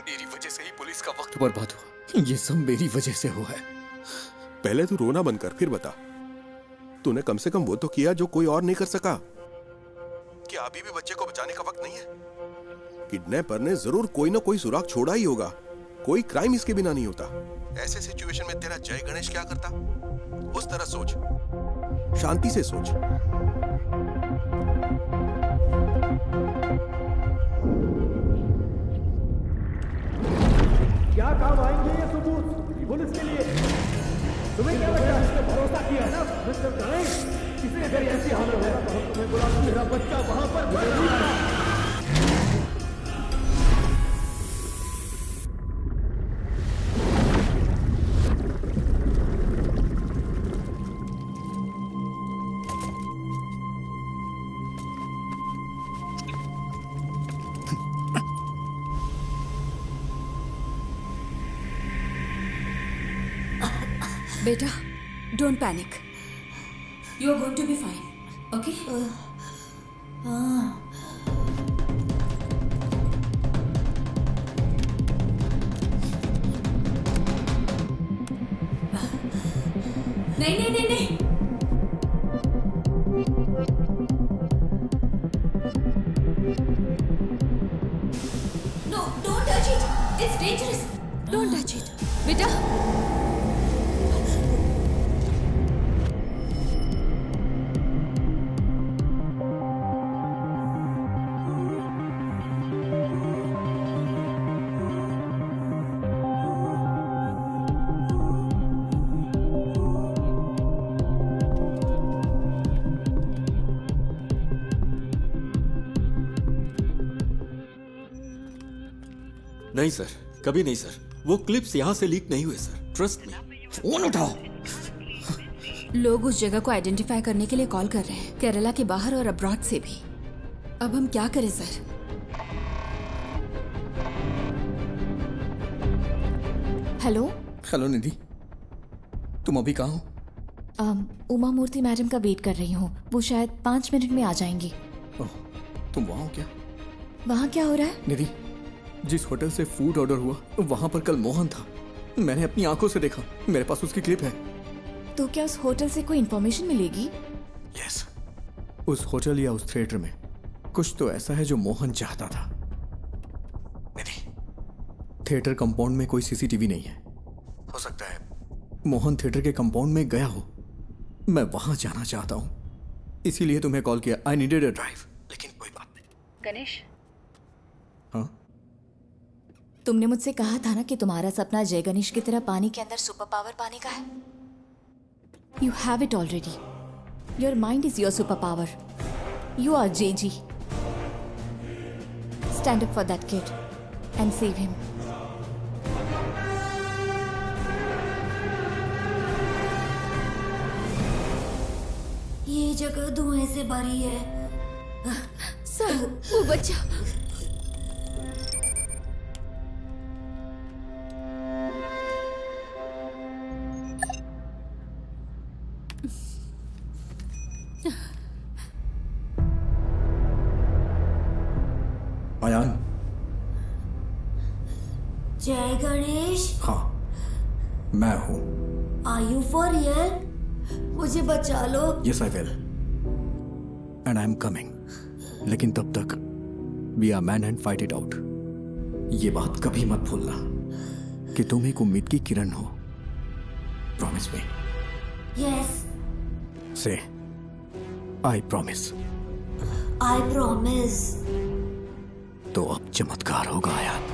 मेरी वजह से ही पुलिस का वक्त बर्बाद हुआ। ये सब मेरी वजह से हुआ है। पहले तू रोना बंद कर, फिर बता। तूने कम से कम वो तो किया जो कोई और नहीं कर सका। क्या अभी भी बच्चे को बचाने का वक्त नहीं है? किडनैपर ने जरूर कोई ना कोई सुराग छोड़ा ही होगा। कोई क्राइम इसके बिना नहीं होता। ऐसे सिचुएशन में तेरा जय गणेश क्या करता? उस तरह सोच, शांति से सोच। क्या काम आएंगे ये सबूत पुलिस के लिए? तुम्हें क्या लगता है? इसने भरोसा किया है ना मिस्टर गणेश? किसी अगर ऐसी हालत है तो हम तुम्हें बुला, मेरा बच्चा वहां पर मर रहा है। बेटा, don't panic. You are going to be fine, okay? नहीं नहीं नहीं नहीं। No, don't touch it. It's dangerous. Don't touch it. बेटा। नहीं सर, कभी नहीं सर। वो क्लिप्स यहां से लीक नहीं हुए सर, ट्रस्ट मी। फोन उठाओ। लोग उस जगह को आइडेंटिफाई करने के लिए कॉल कर रहे हैं, केरला के बाहर और अब्रॉड से भी। अब हम क्या करें सर? हेलो निधि, तुम अभी कहाँ हो? उमा मूर्ति मैडम का वेट कर रही हूँ। वो शायद 5 मिनट में आ जाएंगी। तुम वहाँ हो क्या? वहाँ क्या हो रहा है? निधि, जिस होटल से फूड ऑर्डर हुआ वहाँ पर कल मोहन था। मैंने अपनी आंखों से देखा। मेरे पास उसकी क्लिप है। तो क्या उस होटल से कोई इन्फॉर्मेशन मिलेगी? यस, उस होटल या उस थिएटर में कुछ तो ऐसा है जो मोहन चाहता था। निधि, थिएटर कंपाउंड में कोई सीसीटीवी नहीं है। हो सकता है मोहन थिएटर के कंपाउंड में गया हो। मैं वहां जाना चाहता हूं, इसीलिए तुम्हें कॉल किया। I needed a drive. लेकिन कोई बात नहीं। गणेश, हाँ? तुमने मुझसे कहा था ना कि तुम्हारा सपना जय गणेश की तरह पानी के अंदर सुपर पावर पाने का है। You have it already. Your mind is your super power. You are JG। Stand up for that kid and save him. ये जगह धुएं से भरी है। सर, वो बच्चा। अयान। जय गणेश। हाँ, मैं हूं। Are you for real? मुझे बचा लो। Yes, I will. And I'm coming. लेकिन तब तक we are man and fight it out. ये बात कभी मत भूलना कि तुम एक उम्मीद की किरण हो। Promise me. Yes. Say, I promise. I promise. तो अब चमत्कार होगा यार।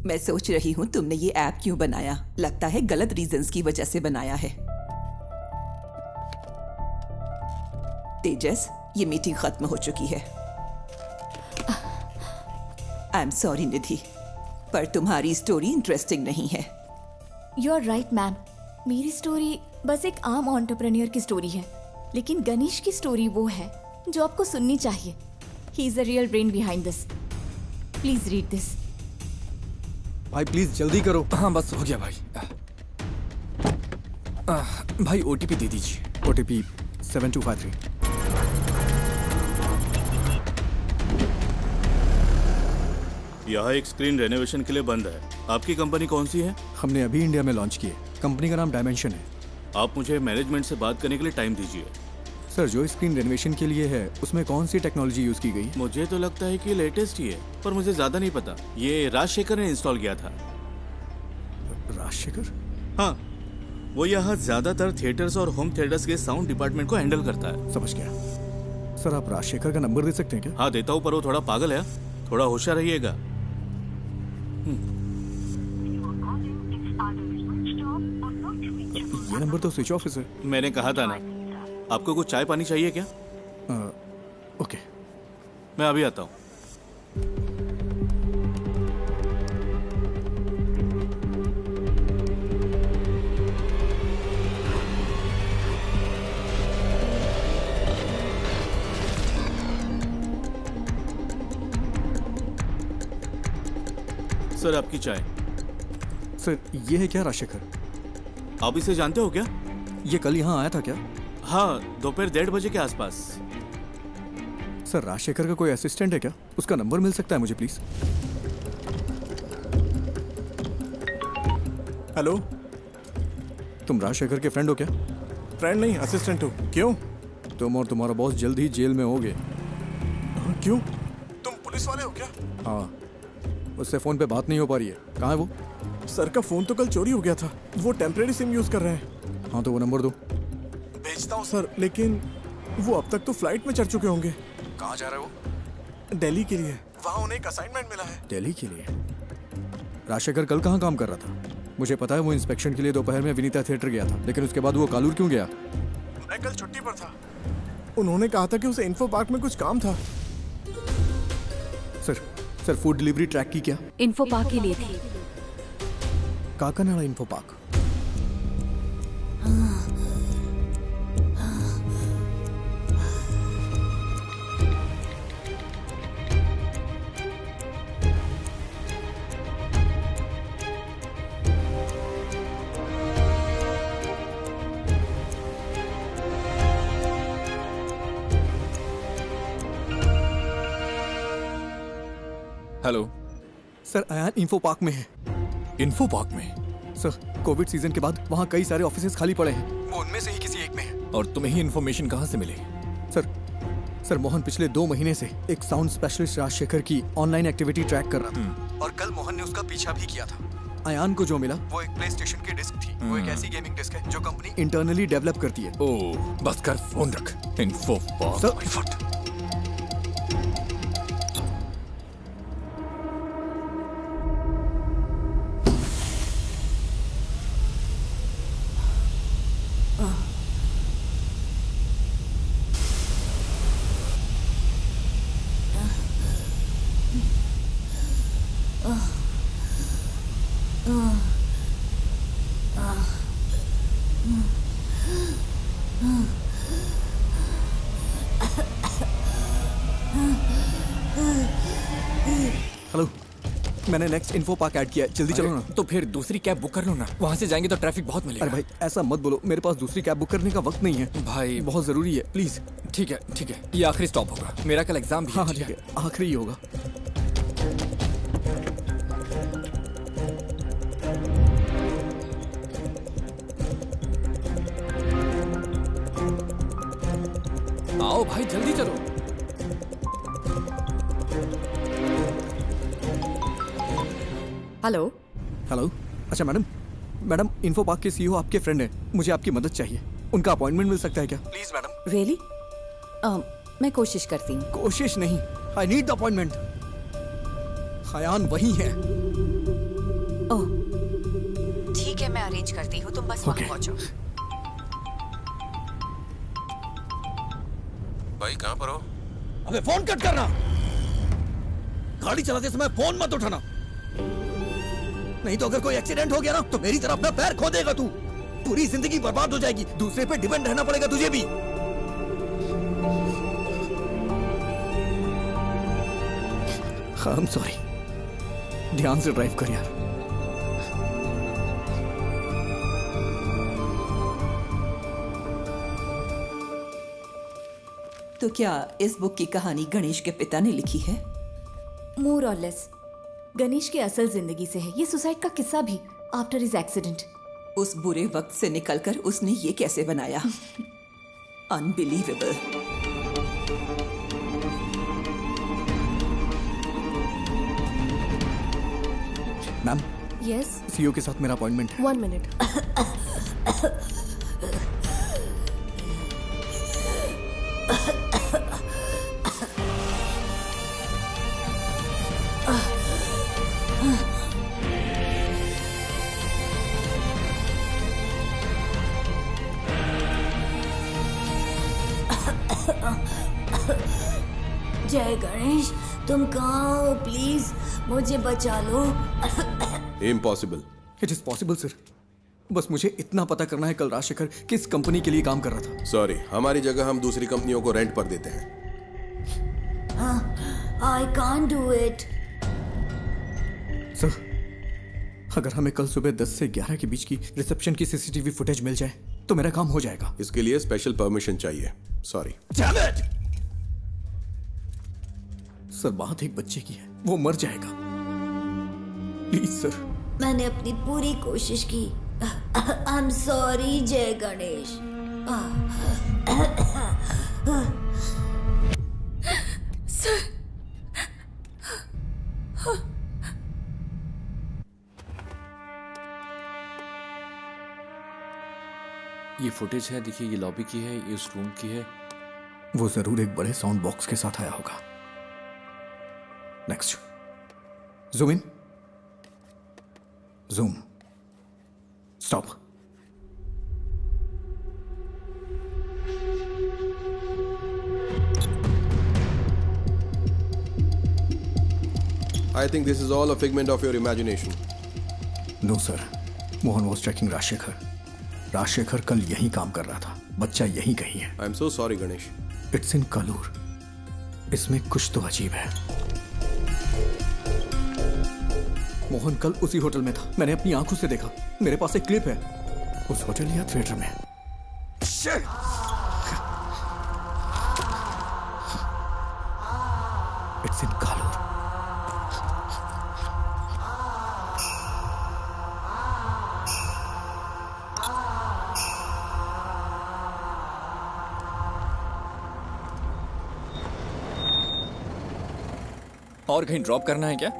मैं सोच रही हूँ तुमने ये ऐप क्यों बनाया। लगता है गलत रीजंस की वजह से बनाया है। तेजस, ये मीटिंग खत्म हो चुकी है। आई एम सॉरी निधि, पर तुम्हारी स्टोरी इंटरेस्टिंग नहीं है। यू आर राइट मैम, मेरी स्टोरी बस एक आम एंटरप्रेन्योर की स्टोरी है, लेकिन गणेश की स्टोरी वो है जो आपको सुननी चाहिए। He is the real brain behind this. Please read this. भाई प्लीज जल्दी करो। हाँ बस हो गया भाई। भाई ओटीपी दे दीजिए। ओटीपी 7253। यहाँ एक स्क्रीन रेनोवेशन के लिए बंद है। आपकी कंपनी कौन सी है? हमने अभी इंडिया में लॉन्च की है। कंपनी का नाम डायमेंशन है। आप मुझे मैनेजमेंट से बात करने के लिए टाइम दीजिए। सर, जो स्क्रीन रेनोवेशन के लिए है उसमें कौन सी टेक्नोलॉजी यूज की गई? मुझे तो लगता है कि लेटेस्ट ही है, पर मुझे ज्यादा नहीं पता। ये राजशेखर ने इंस्टॉल किया था। राजशेखर? हाँ, वो यहाँ ज्यादातर थिएटर्स और होम थिएटर्स के साउंड डिपार्टमेंट को हैंडल करता है। समझ गया। सर, आप राजशेखर का नंबर दे सकते हैं क्या? हाँ देता हूँ, पर वो थोड़ा पागल है। थोड़ा होशियार रहिएगा। ये नंबर तो स्विच ऑफ है। मैंने कहा था ना। आपको कुछ चाय पानी चाहिए क्या? ओके, मैं अभी आता हूँ। सर, आपकी चाय। सर, ये है क्या राजशेखर? आप इसे जानते हो क्या? ये कल यहाँ आया था क्या? हाँ, दोपहर 1:30 बजे के आसपास। सर, राजशेखर का कोई असिस्टेंट है क्या? उसका नंबर मिल सकता है मुझे प्लीज? हेलो, तुम राजशेखर के फ्रेंड हो क्या? फ्रेंड नहीं, असिस्टेंट हो। क्यों? तुम और तुम्हारा बॉस जल्द ही जेल में होगे। क्यों? तुम पुलिस वाले हो क्या? हाँ, उससे फोन पे बात नहीं हो पा रही है। कहाँ है वो? सर का फोन तो कल चोरी हो गया था। वो टेम्परेरी सिम यूज कर रहे हैं। हाँ, तो वो नंबर दो। भेजता हूँ सर, लेकिन वो अब तक तो फ्लाइट में चढ़ चुके होंगे। कहाँ जा रहा है वो? दिल्ली के लिए। वहाँ उन्हें एक असाइनमेंट मिला है। दिल्ली के लिए? राजशेखर कल कहाँ काम कर रहा था? मुझे पता है वो इंस्पेक्शन के लिए दोपहर में विनीता थिएटर गया था, लेकिन उसके बाद वो कालूर क्यों गया? मैं कल छुट्टी पर था। उन्होंने कहा था कि उसे इन्फो पार्क में कुछ काम था। सर, फूड डिलीवरी ट्रैक की क्या? इन्फो पार्क के लिए थी। Kakkanad info park. Hello sir, Ayaan info park में है। इन्फो पार्क में? सर, कोविड सीजन के बाद वहाँ कई सारे ऑफिसेज खाली पड़े हैं। वो उनमें से ही किसी एक में है। और तुम्हें ही इन्फॉर्मेशन कहाँ से मिली? सर, मोहन पिछले 2 महीने से एक साउंड स्पेशलिस्ट राजशेखर की ऑनलाइन एक्टिविटी ट्रैक कर रहा था, और कल मोहन ने उसका पीछा भी किया था। अयान को जो मिला वो एक प्ले स्टेशन की डिस्क थी। वो एक ऐसी गेमिंग डिस्क है जो कंपनी इंटरनली डेवलप करती है। ओह, बस कर, फोन रख। Info park. हेलो, मैंने नेक्स्ट इन्फो पार्क ऐड किया है, जल्दी चलो ना। तो फिर दूसरी कैब बुक कर लो ना, वहाँ से जाएंगे तो ट्रैफिक बहुत मिलेगा। अरे भाई ऐसा मत बोलो, मेरे पास दूसरी कैब बुक करने का वक्त नहीं है भाई, बहुत जरूरी है, प्लीज। ठीक है ठीक है, ये आखिरी स्टॉप होगा, मेरा कल एग्जाम भी है। हाँ ठीक है, आखिरी ही होगा। आओ भाई जल्दी चलो। हेलो हेलो, अच्छा मैडम इन्फो पार्क के सीईओ आपके फ्रेंड हैं, मुझे आपकी मदद चाहिए, उनका अपॉइंटमेंट मिल सकता है क्या? Please madam. रियली? मैं कोशिश करती हूँ। कोशिश नहीं, I need the appointment. Hayyan वही है। ओह ठीक है, मैं अरेंज करती हूँ, तुम बस वहाँ पहुँचो। भाई कहाँ पर हो? अबे फोन कट करना, गाड़ी चलाते समय फोन मत उठाना, नहीं तो अगर कोई एक्सीडेंट हो गया ना तो मेरी तरह अपना पैर खो देगा तू, पूरी जिंदगी बर्बाद हो जाएगी, दूसरे पे डिपेंड रहना पड़ेगा तुझे भी। I'm sorry, ध्यान से ड्राइव कर यार। तो क्या इस बुक की कहानी गणेश के पिता ने लिखी है? मोर और लेस गणेश की असल जिंदगी से है ये सुसाइड का किस्सा भी, आफ्टर हिज एक्सीडेंट। उस बुरे वक्त से निकलकर उसने ये कैसे बनाया? अनबिलीवेबल। मैम। यस। सीईओ के साथ मेरा अपॉइंटमेंट है। 1 मिनट। जय गणेश, तुम कहाँ हो? प्लीज मुझे बचा लो। Impossible. It is possible sir, बस मुझे इतना पता करना है कल राजशेखर किस कंपनी के लिए काम कर रहा था। सॉरी, हमारी जगह हम दूसरी कंपनियों को रेंट पर देते हैं। I can't do it. Sir, अगर हमें कल सुबह 10 से 11 के बीच की रिसेप्शन की सीसीटीवी फुटेज मिल जाए तो मेरा काम हो जाएगा। इसके लिए स्पेशल परमिशन चाहिए। सॉरी। सर, बात एक बच्चे की है, वो मर जाएगा, प्लीज सर। मैंने अपनी पूरी कोशिश की। आई एम सॉरी जय गणेश। सर, ये फुटेज है, देखिए, ये लॉबी की है, ये उस रूम की है। वो जरूर एक बड़े साउंड बॉक्स के साथ आया होगा। Next, zoom in, zoom, stop. I think this is all a figment of your imagination. No sir, Mohan was tracking Rajshekhar. Rajshekhar कल यहीं काम कर रहा था, बच्चा यहीं कहीं है। I'm so sorry Ganesh. It's in Kalur. इसमें कुछ तो अजीब है। मोहन कल उसी होटल में था, मैंने अपनी आंखों से देखा, मेरे पास एक क्लिप है, उस होटल या थिएटर में। It's in Kalur. और कहीं ड्रॉप करना है क्या?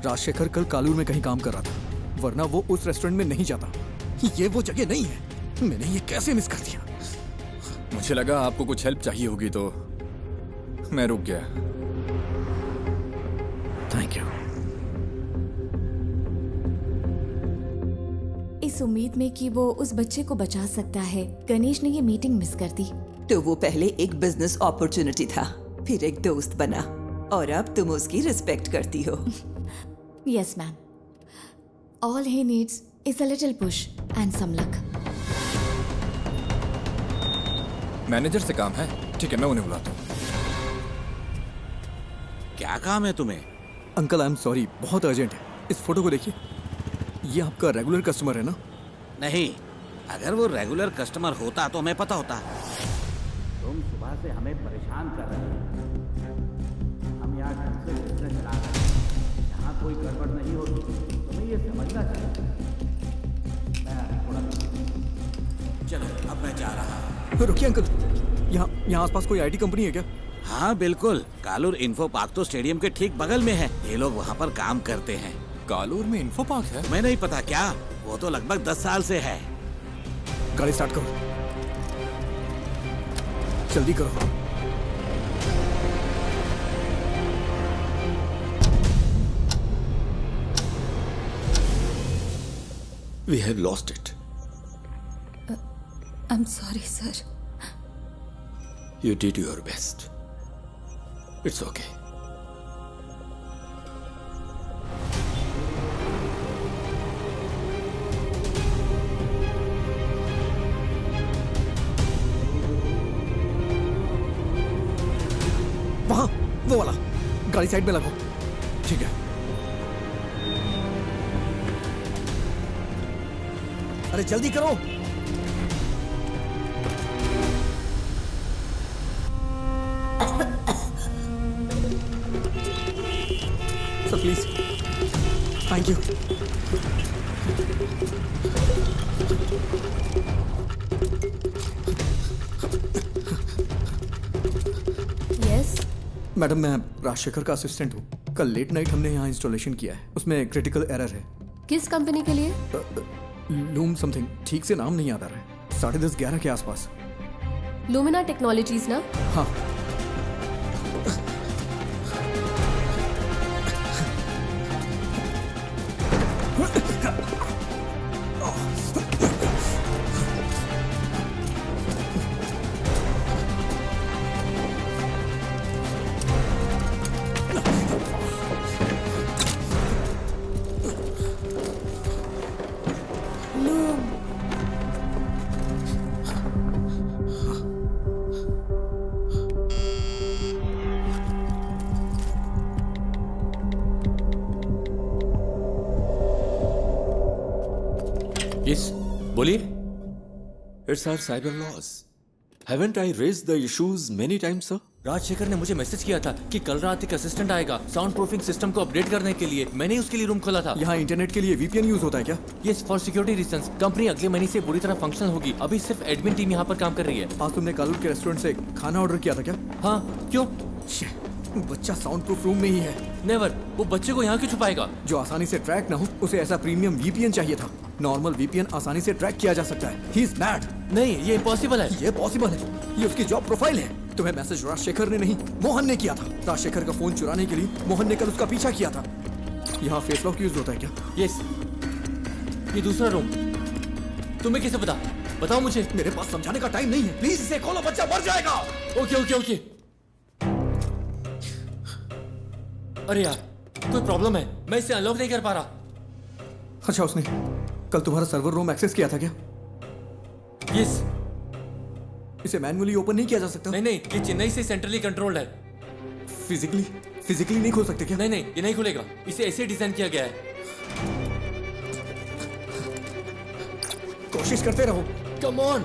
राजशेखर कल कालूर में कहीं काम कर रहा था, वरना वो उस रेस्टोरेंट में नहीं जाता। ये वो जगह नहीं है, मैंने ये कैसे मिस कर दिया? मुझे लगा आपको कुछ हेल्प चाहिए होगी तो मैं रुक गया। Thank you. इस उम्मीद में कि वो उस बच्चे को बचा सकता है, गणेश ने ये मीटिंग मिस कर दी। तो वो पहले एक बिजनेस अपॉर्चुनिटी था, फिर एक दोस्त बना, और अब तुम उसकी रिस्पेक्ट करती हो। Yes, ma'am. All he needs is a little push and some luck. Manager से काम है। ठीक है, मैं उन्हें बुलाता हूँ। क्या काम है तुम्हें? अंकल आई एम सॉरी, बहुत अर्जेंट है। इस फोटो को देखिए, ये आपका रेगुलर कस्टमर है ना? नहीं, अगर वो रेगुलर कस्टमर होता तो हमें पता होता। तुम सुबह से हमें परेशान कर रहे हो। हम यहाँ ढंग से बिजनेस चला रहे हैं, यहाँ कोई गड़बड़ नहीं होती, तुम्हें ये समझना चाहिए। मैं थोड़ा चलो, अब मैं जा रहा हूँ। रुकिए अंकल, यहाँ आसपास कोई आईटी कंपनी है क्या? हाँ बिल्कुल, कालूर इन्फो पार्क तो स्टेडियम के ठीक बगल में है। ये लोग वहाँ पर काम करते हैं। कालूर में इन्फो पार्क है? मैं नहीं पता क्या, वो तो लगभग 10 साल से है। गाड़ी स्टार्ट करो, जल्दी करो। We have lost it. I'm sorry, sir. You did your best. It's okay. वहाँ, वो वाला। गाड़ी साइड में लगाओ। ठीक है। अरे जल्दी करो। Sir please, thank you. Yes madam, मैं राजशेखर का असिस्टेंट हूँ। कल लेट नाइट हमने यहाँ इंस्टॉलेशन किया है, उसमें क्रिटिकल एरर है। किस कंपनी के लिए? लूम समथिंग, ठीक से नाम नहीं याद आ रहा है। 10:30-11 के आसपास। लूमिना टेक्नोलॉजीज ना? हाँ। Yes, बोलिए। It's our cyber laws. Haven't I raised the issues many times, sir? Rajshekhar ने मुझे मैसेज किया था कि कल रात एक असिस्टेंट आएगा साउंड प्रूफिंग सिस्टम को अपडेट करने के लिए। मैंने उसके लिए रूम खोला था। यहाँ इंटरनेट के लिए VPN यूज होता है क्या? Yes, for security reasons. Company अगले महीने से पूरी तरह फंक्शनल होगी। अभी सिर्फ एडमिन टीम यहाँ पर काम कर रही है। आज तुमने कालूर के रेस्टोरेंट से खाना ऑर्डर किया था क्या? हाँ, क्यों? बच्चा साउंड प्रूफ रूम में ही है। नेवर, वो बच्चे को यहाँ क्यों छुपाएगा? जो आसानी से ट्रैक ना हो, उसे ऐसा प्रीमियम VPN चाहिए था। नॉर्मल VPN आसानी से ट्रैक किया जा सकता है। He is bad। नहीं, ये इम्पॉसिबल है। ये पॉसिबल है, ये उसकी जॉब प्रोफाइल है। तुम्हें मैसेज राजशेखर ने नहीं, मोहन ने किया था। राजशेखर का फोन चुराने के लिए मोहन ने कल उसका पीछा किया था। यहाँ फेस लॉक यूज होता है क्या? यस, ये दूसरा रूम। तुम्हें कैसे पता? बताओ मुझे। मेरे पास समझाने का टाइम नहीं है, प्लीज इसे खोलो, बच्चा मर जाएगा। Okay okay okay. अरे यार, कोई प्रॉब्लम है, मैं इसे अनलॉक नहीं कर पा रहा। अच्छा, उसने कल तुम्हारा सर्वर रूम एक्सेस किया था क्या? यस। इसे मैन्युअली ओपन नहीं किया जा सकता? नहीं, ये चेन्नई से सेंट्रली कंट्रोल्ड है। फिजिकली नहीं खोल सकते क्या? नहीं, ये नहीं खुलेगा। इसे ऐसे डिजाइन किया गया है। कोशिश करते रहो। Come on.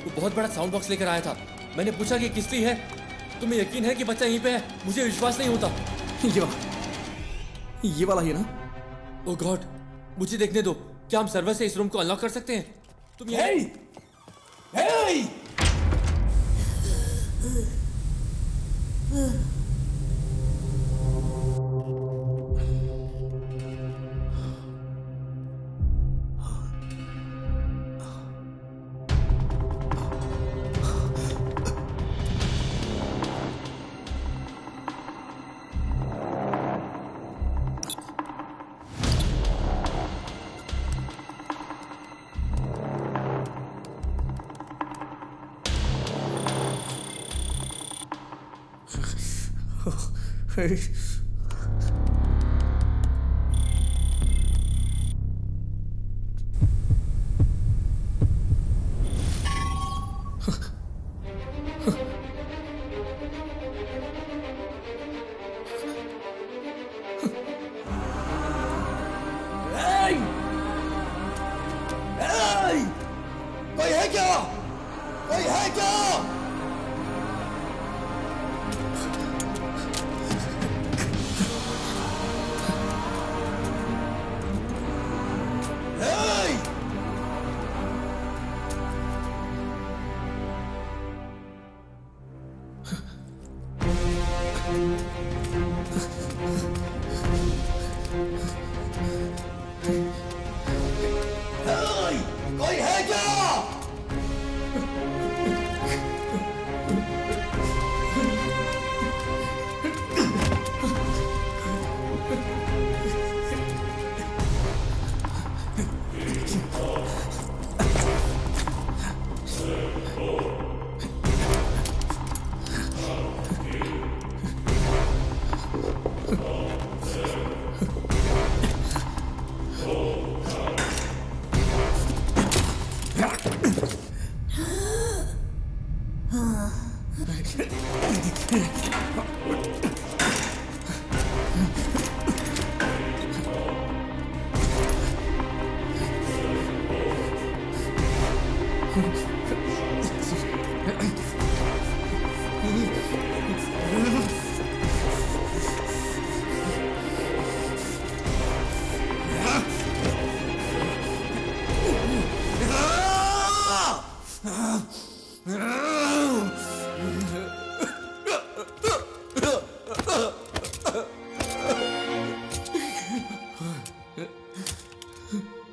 वो बहुत बड़ा साउंड बॉक्स लेकर आया था। मैंने पूछा कि किसकी है। तुम्हें यकीन है कि बच्चा यहीं पे है? मुझे विश्वास नहीं होता। ये वाला ही ना? ओह गॉड, मुझे देखने दो। क्या हम सर्वर से इस रूम को अनलॉक कर सकते हैं? तुम hey!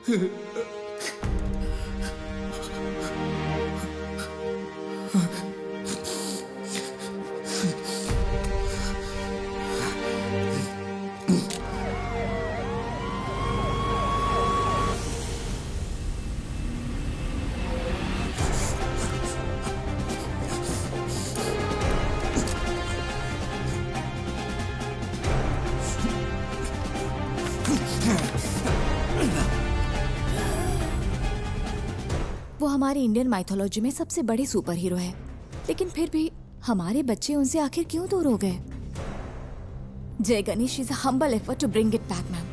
वो हमारी इंडियन माइथोलॉजी में सबसे बड़े सुपर हीरो है, लेकिन फिर भी हमारे बच्चे उनसे आखिर क्यों दूर हो गए? Jai Ganesh is a humble effort to bring it back, ma'am.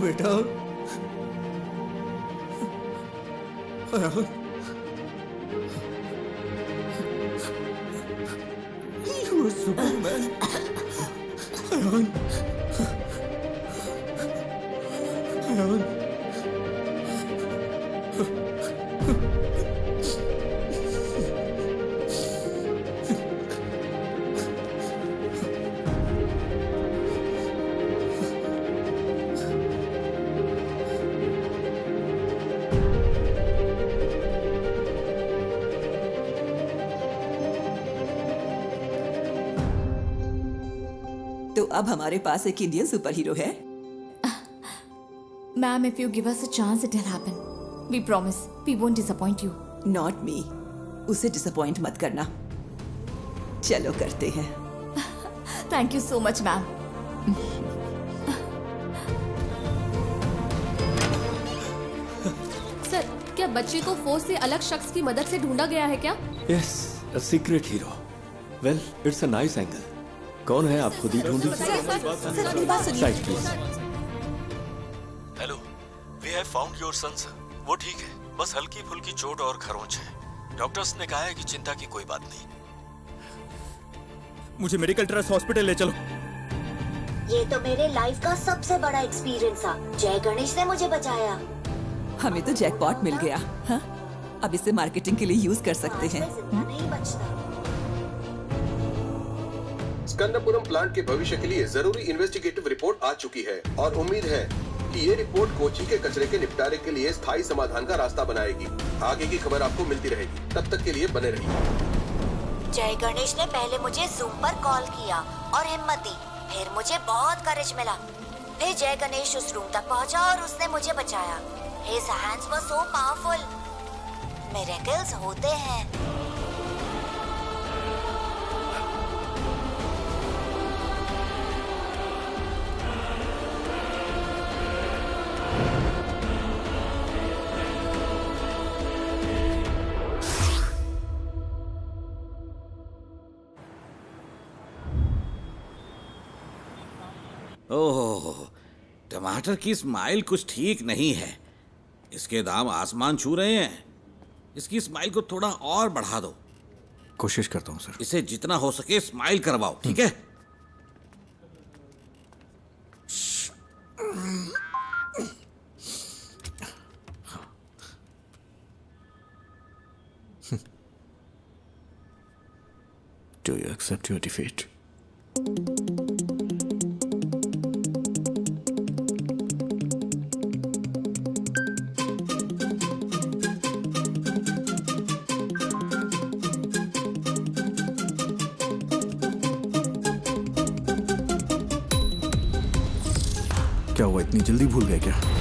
बेटा You are Superman. अब हमारे पास एक इंडियन सुपर हीरो है। Ma'am, if you give us a chance, it'll happen. We promise. We won't disappoint you. Not me. उसे disappoint मत करना। चलो करते हैं। Thank you so much, ma'am. Sir, क्या बच्चे को फोर्स से अलग शख्स की मदद से ढूंढा गया है क्या? Yes, a secret hero. Well, it's a nice angle. कौन है आप खुद ही ढूंढ लीजिए। Right, please. Hello, we have found your son sir. वो ठीक है, बस हल्की फुल्की चोट और खरोंच है। डॉक्टर्स ने कहा है कि चिंता की कोई बात नहीं। मुझे मेडिकल ट्रस्ट हॉस्पिटल ले चलो। ये तो मेरे लाइफ का सबसे बड़ा एक्सपीरियंस था। जय गणेश ने मुझे बचाया। हमें तो जैकपॉट मिल गया। हाँ? अब इसे मार्केटिंग के लिए यूज कर सकते हैं। नहीं बचता। स्कंदपुरम प्लांट के भविष्य के लिए जरूरी इन्वेस्टिगेटिव रिपोर्ट आ चुकी है और उम्मीद है कि ये रिपोर्ट कोची के कचरे के निपटारे के लिए स्थायी समाधान का रास्ता बनाएगी। आगे की खबर आपको मिलती रहेगी, तब तक के लिए बने रहिए। जय गणेश ने पहले मुझे जूम पर कॉल किया और हिम्मत दी, फिर मुझे बहुत करेज मिला। फिर जय गणेश उस रूम तक पहुंचा और उसने मुझे बचाया। His hands were so powerful. Miracles होते हैं। ओह, टमाटर की स्माइल कुछ ठीक नहीं है। इसके दाम आसमान छू रहे हैं। इसकी स्माइल को थोड़ा और बढ़ा दो। कोशिश करता हूँ सर। इसे जितना हो सके स्माइल करवाओ, ठीक है? Do you accept your defeat? क्या हुआ, इतनी जल्दी भूल गए क्या?